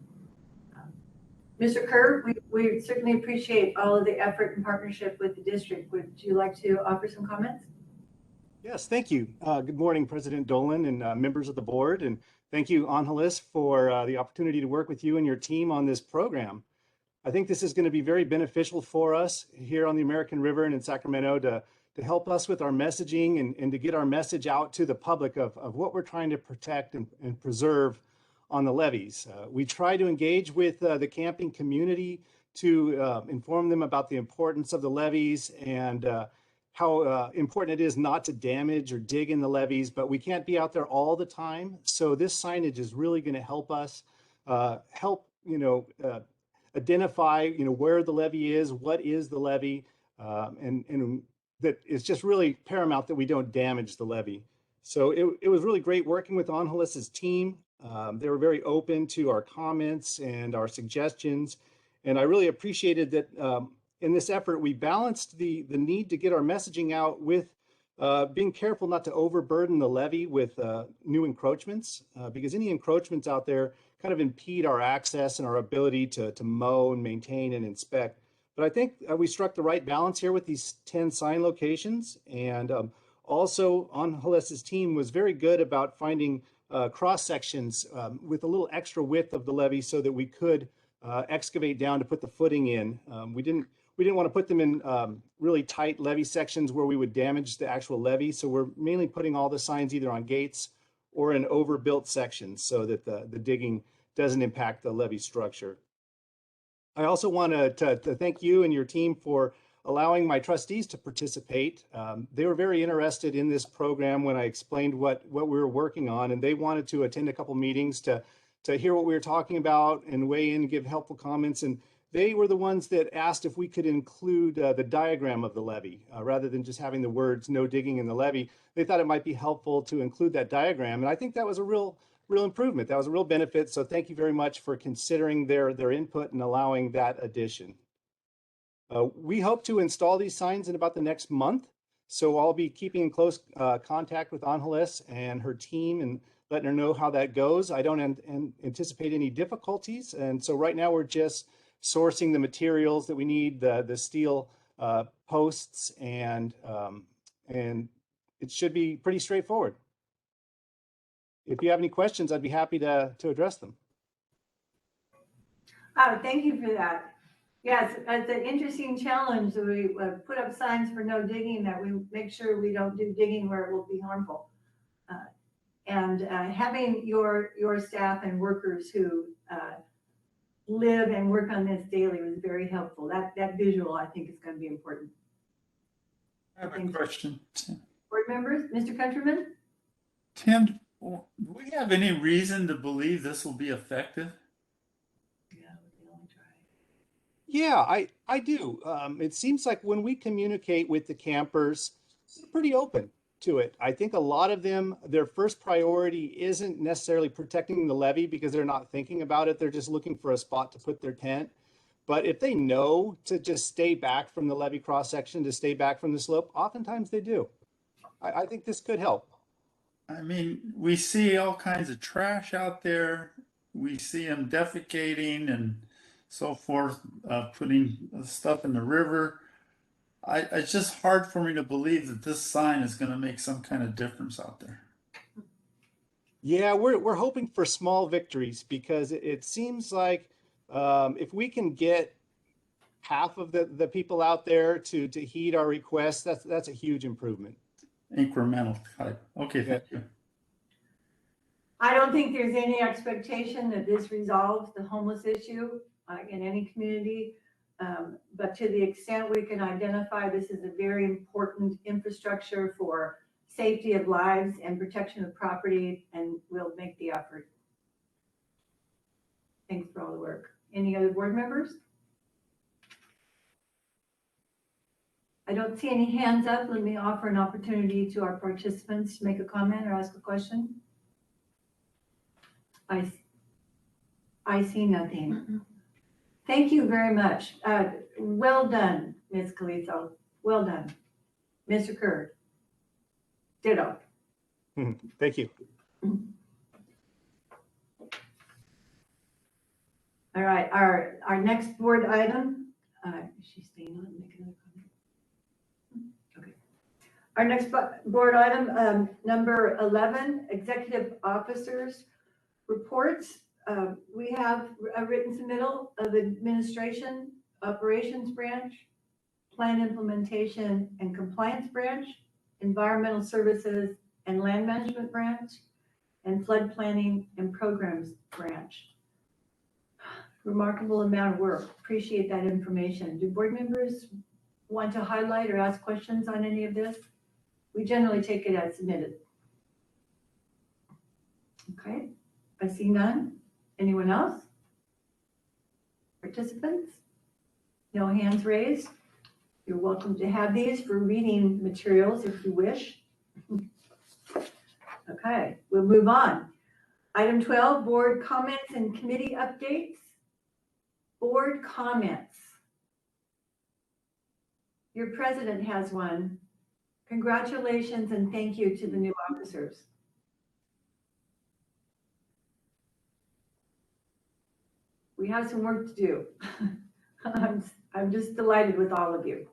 Mr. Kerr, we certainly appreciate all of the effort and partnership with the district. Would you like to offer some comments? Yes, thank you. Good morning, President Dolan and members of the board. And thank you, Angeles, for the opportunity to work with you and your team on this program. I think this is going to be very beneficial for us here on the American River and in Sacramento to help us with our messaging and to get our message out to the public of what we're trying to protect and preserve on the levees. We try to engage with the camping community to inform them about the importance of the levees and how important it is not to damage or dig in the levees, but we can't be out there all the time. So this signage is really going to help us identify, where the levee is, what is the levee, and that it's just really paramount that we don't damage the levee. So it was really great working with Angeles' team. They were very open to our comments and our suggestions. And I really appreciated that in this effort, we balanced the need to get our messaging out with being careful not to overburden the levee with new encroachments, because any encroachments out there kind of impede our access and our ability to mow and maintain and inspect. But I think we struck the right balance here with these 10 sign locations. And also, Angeles' team was very good about finding cross sections with a little extra width of the levee so that we could excavate down to put the footing in. We didn't want to put them in really tight levee sections where we would damage the actual levee. So we're mainly putting all the signs either on gates or in overbuilt sections so that the digging doesn't impact the levee structure. I also want to thank you and your team for allowing my trustees to participate. They were very interested in this program when I explained what we were working on, and they wanted to attend a couple meetings to hear what we were talking about and weigh in and give helpful comments. And they were the ones that asked if we could include the diagram of the levee rather than just having the words "no digging in the levee." They thought it might be helpful to include that diagram, and I think that was a real improvement. That was a real benefit. So thank you very much for considering their input and allowing that addition. We hope to install these signs in about the next month. So I'll be keeping in close contact with Angeles and her team and letting her know how that goes. I don't anticipate any difficulties. And so right now we're just sourcing the materials that we need, the steel posts, and it should be pretty straightforward. If you have any questions, I'd be happy to address them. Thank you for that. Yes, it's an interesting challenge that we put up signs for no digging, that we make sure we don't do digging where it will be harmful. And having your staff and workers who live and work on this daily was very helpful. That visual, I think, is going to be important. I have a question. Board members, Mr. Countryman? Tim, do we have any reason to believe this will be effective? Yeah, I do. It seems like when we communicate with the campers, they're pretty open to it. I think a lot of them, their first priority isn't necessarily protecting the levee because they're not thinking about it. They're just looking for a spot to put their tent. But if they know to just stay back from the levee cross section, to stay back from the slope, oftentimes they do. I think this could help. I mean, we see all kinds of trash out there. We see them defecating and so forth, putting stuff in the river. It's just hard for me to believe that this sign is going to make some kind of difference out there. Yeah, we're hoping for small victories because it seems like if we can get half of the people out there to heed our requests, that's a huge improvement. Incremental type. Okay, thank you. I don't think there's any expectation that this resolves the homeless issue in any community. But to the extent we can identify this is a very important infrastructure for safety of lives and protection of property, and we'll make the effort. Thanks for all the work. Any other board members? I don't see any hands up. Let me offer an opportunity to our participants to make a comment or ask a question. I see nothing. Thank you very much. Well done, Ms. Calizo. Well done. Mr. Kerr. Ditto. Thank you. All right, our next board item, is she staying on? Make another comment. Okay. Our next board item, number 11, executive officers reports. We have a written submittal of administration, operations branch, plan implementation and compliance branch, environmental services and land management branch, and flood planning and programs branch. Remarkable amount of work. Appreciate that information. Do board members want to highlight or ask questions on any of this? We generally take it as submitted. Okay, I see none. Anyone else? Participants? No hands raised. You're welcome to have these for reading materials if you wish. Okay, we'll move on. Item 12, board comments and committee updates. Board comments. Your president has one. Congratulations and thank you to the new officers. We have some work to do. I'm just delighted with all of you.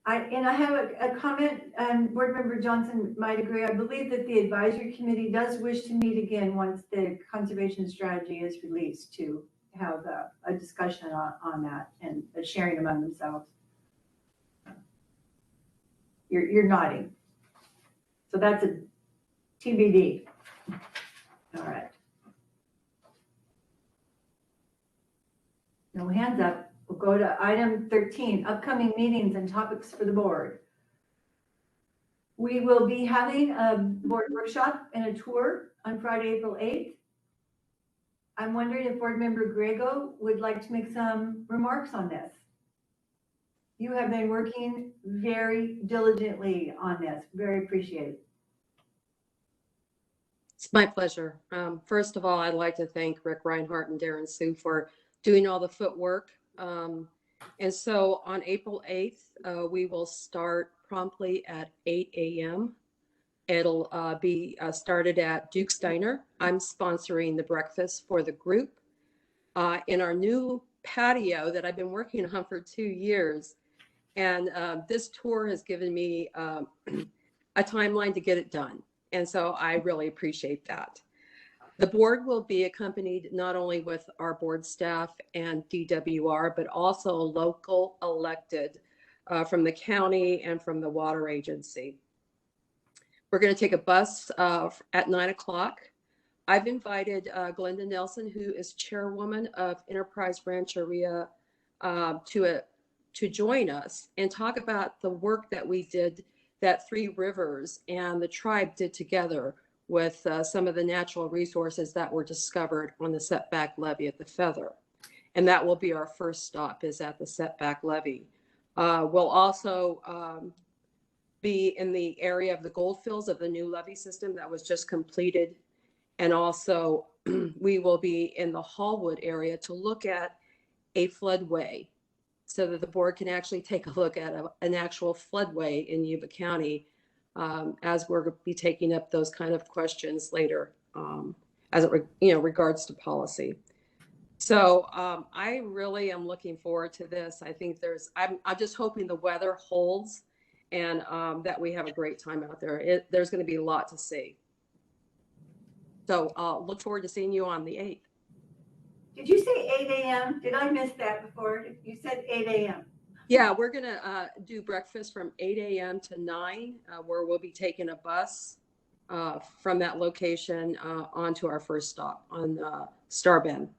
I have a comment, and Board Member Johnson might agree. I believe that the advisory committee does wish to meet again once the conservation strategy is released to have a discussion on that and a sharing among themselves. You're nodding. So that's a TBD. All right. No hands up. We'll go to item 13, upcoming meetings and topics for the board. We will be having a board workshop and a tour on Friday, April 8th. I'm wondering if Board Member Grego would like to make some remarks on this. You have been working very diligently on this. Very appreciated. It's my pleasure. First of all, I'd like to thank Rick Reinhardt and Darren Sue for doing all the footwork. And so on April 8th, we will start promptly at 8 a.m. It'll be started at Duke's Diner. I'm sponsoring the breakfast for the group in our new patio that I've been working on for 2 years. And this tour has given me a timeline to get it done. And so I really appreciate that. The board will be accompanied not only with our board staff and DWR, but also local elected from the county and from the water agency. We're going to take a bus at 9 o'clock. I've invited Glenda Nelson, who is chairwoman of Enterprise Rancheria, to join us and talk about the work that we did, that Three Rivers and the tribe did together with some of the natural resources that were discovered on the setback levee at the Feather. And that will be our first stop, is at the setback levee. We'll also be in the area of the goldfields of the new levee system that was just completed. And also we will be in the Hallwood area to look at a floodway so that the board can actually take a look at an actual floodway in Yuba County, as we're going to be taking up those kind of questions later, as it regards to policy. So I really am looking forward to this. I think I'm just hoping the weather holds and that we have a great time out there. There's going to be a lot to see. So look forward to seeing you on the 8th. Did you say 8 a.m.? Did I miss that before? You said 8 a.m. Yeah, we're going to do breakfast from 8 a.m. to 9, where we'll be taking a bus from that location onto our first stop on Star Bend.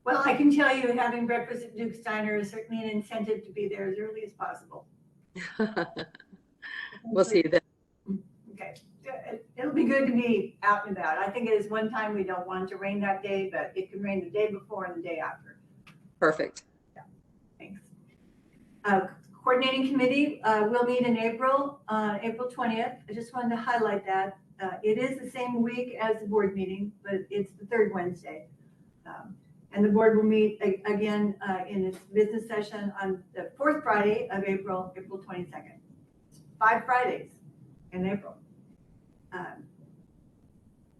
Well, I can tell you, having breakfast at Duke's Diner is certainly an incentive to be there as early as possible. We'll see you then. Okay. It'll be good to be out and about. I think it is one time we don't want it to rain that day, but it can rain the day before and the day after. Perfect. Yeah, thanks. Coordinating committee will meet in April 20th. I just wanted to highlight that. It is the same week as the board meeting, but it's the third Wednesday. And the board will meet again in its business session on the fourth Friday of April 22nd. 5 Fridays in April.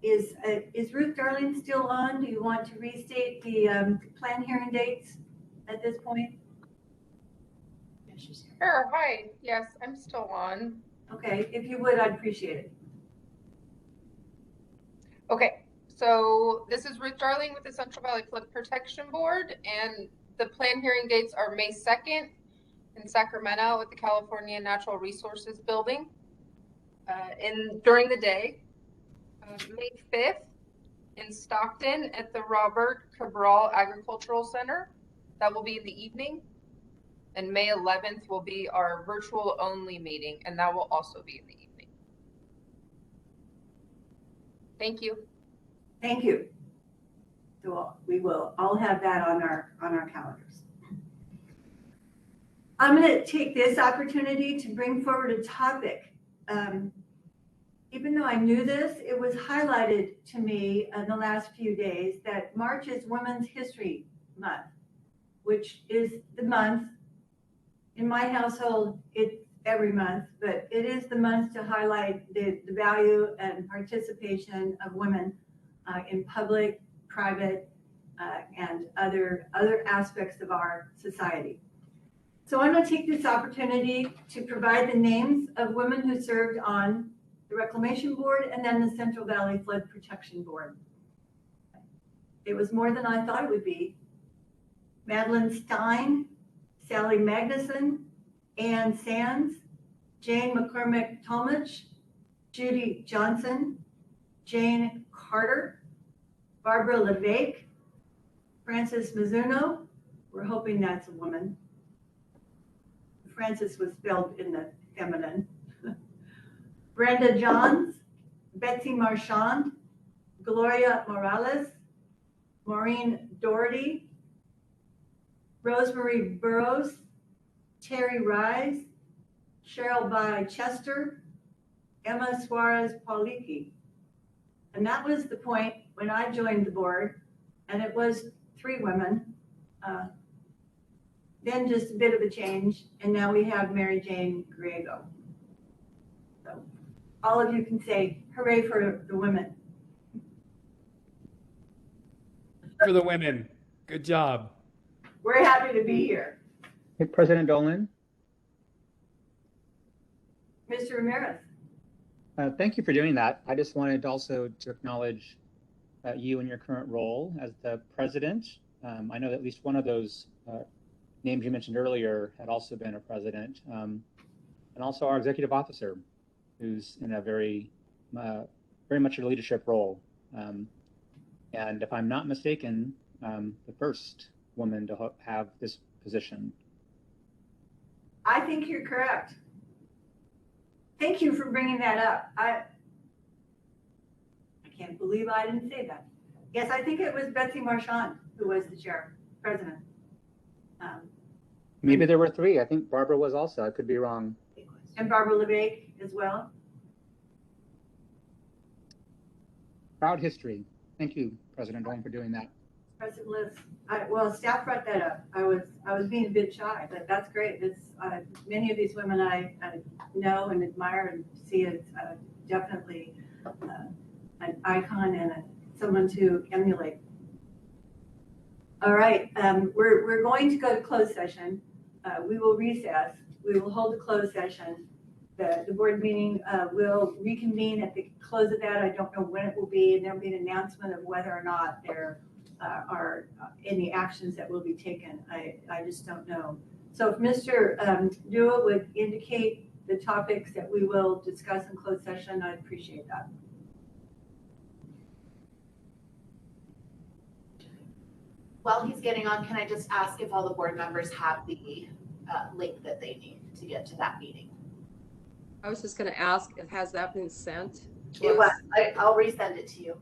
Is Ruth Darling still on? Do you want to restate the plan hearing dates at this point? Sure. Hi. Yes, I'm still on. Okay, if you would, I'd appreciate it. Okay, so this is Ruth Darling with the Central Valley Flood Protection Board, and the plan hearing dates are May 2nd in Sacramento at the California Natural Resources Building during the day. May 5th in Stockton at the Robert Cabral Agricultural Center. That will be in the evening. And May 11th will be our virtual only meeting, and that will also be in the evening. Thank you. Thank you. So we will all have that on our calendars. I'm going to take this opportunity to bring forward a topic. Even though I knew this, it was highlighted to me in the last few days that March is Women's History Month, which is the month. In my household, it's every month, but it is the month to highlight the value and participation of women in public, private, and other aspects of our society. So I'm going to take this opportunity to provide the names of women who served on the Reclamation Board and then the Central Valley Flood Protection Board. It was more than I thought it would be. Madeline Stein, Sally Magnuson, Ann Sands, Jane McCormick-Talmadge, Judy Johnson, Jane Carter, Barbara LeVake, Frances Mizuno. We're hoping that's a woman. Frances was spelled in the feminine. Brenda Johns, Betsy Marchand, Gloria Morales, Maureen Doherty, Rosemary Burrows, Terry Rise, Cheryl By Chester, Emma Suarez Paulicki. And that was the point when I joined the board, and it was 3 women. Then just a bit of a change, and now we have Mary Jane Griego. So all of you can say hooray for the women. For the women. Good job. We're happy to be here. Hey, President Dolan. Mr. Ramirez. Thank you for doing that. I just wanted also to acknowledge you in your current role as the president. I know that at least one of those names you mentioned earlier had also been a president, and also our executive officer. who's in a very much a leadership role. And if I'm not mistaken, the first woman to have this position. I think you're correct. Thank you for bringing that up. I can't believe I didn't say that. Yes, I think it was Betsy Marchand who was the president. Maybe there were three. I think Barbara was also. I could be wrong. And Barbara LeBake as well. Proud history. Thank you, President Dolan, for doing that. President Liz, well, staff brought that up. I was being a bit shy, but that's great. It's many of these women I know and admire and see as definitely an icon and someone to emulate. All right, we're going to go to closed session. We will recess. We will hold the closed session. The board meeting will reconvene at the close of that. I don't know when it will be, and there'll be an announcement of whether or not there are any actions that will be taken. I just don't know. So if Mr. Dua would indicate the topics that we will discuss in closed session, I'd appreciate that. While he's getting on, can I just ask if all the board members have the link that they need to get to that meeting? I was just going to ask, has that been sent? It was. I'll resend it to you.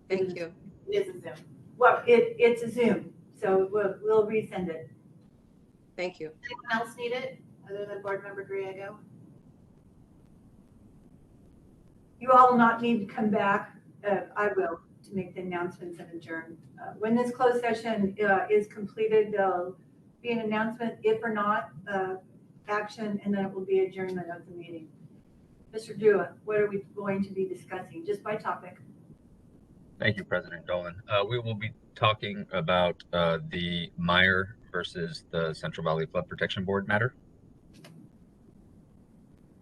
Thank you. It is a Zoom. Well, it's a Zoom, so we'll resend it. Thank you. Anyone else need it other than board member Griego? You all will not need to come back. I will, to make the announcements and adjourn. When this closed session is completed, there'll be an announcement, if or not, action, and then it will be adjournment of the meeting. Mr. Dua, what are we going to be discussing, just by topic? Thank you, President Dolan. We will be talking about the Meyer versus the Central Valley Flood Protection Board matter.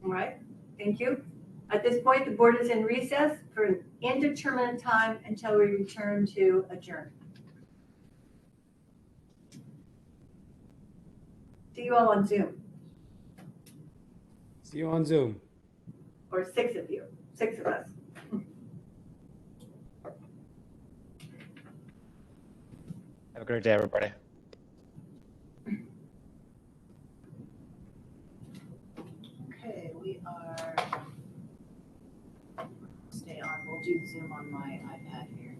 All right, thank you. At this point, the board is in recess for an indeterminate time until we return to adjourn. See you all on Zoom. See you on Zoom. Or 6 of you, 6 of us. Have a great day, everybody. Okay, we are. Stay on. We'll do Zoom on my iPad here.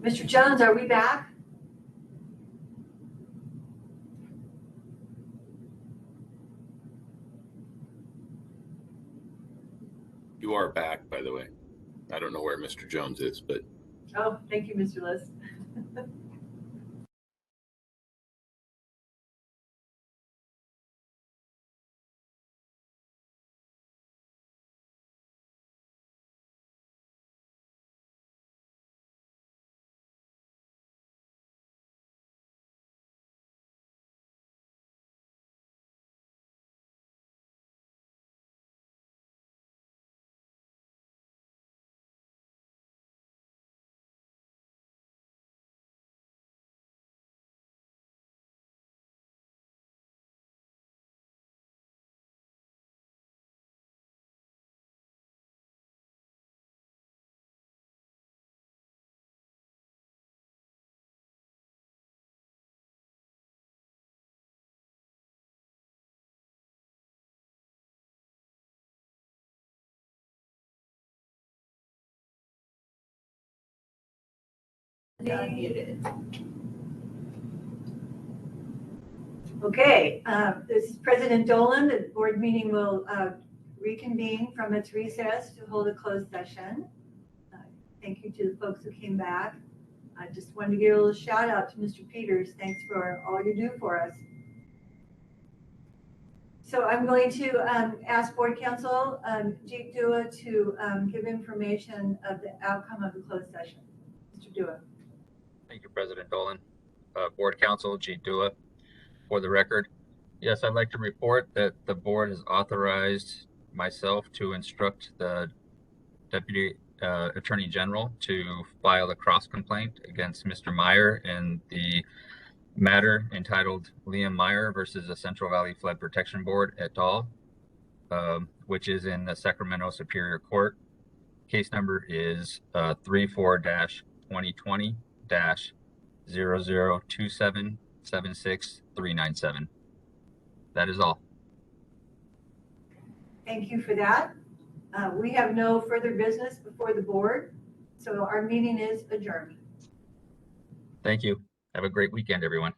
Mr. Jones, are we back? You are back, by the way. I don't know where Mr. Jones is, but. Oh, thank you, Mr. List. Muted. Okay, this is President Dolan. The board meeting will reconvene from its recess to hold a closed session. Thank you to the folks who came back. I just wanted to give a little shout out to Mr. Peters. Thanks for all you do for us. So I'm going to ask Board Counsel Jeet Dua to give information of the outcome of the closed session. Mr. Dua. Thank you, President Dolan. Board Counsel Jeet Dua. For the record, yes, I'd like to report that the board has authorized myself to instruct the Deputy Attorney General to file a cross complaint against Mr. Meyer in the matter entitled Liam Meyer versus the Central Valley Flood Protection Board et al., which is in the Sacramento Superior Court. Case number is 34-2020-002776-397. That is all. Thank you for that. We have no further business before the board, so our meeting is adjourned. Thank you. Have a great weekend, everyone.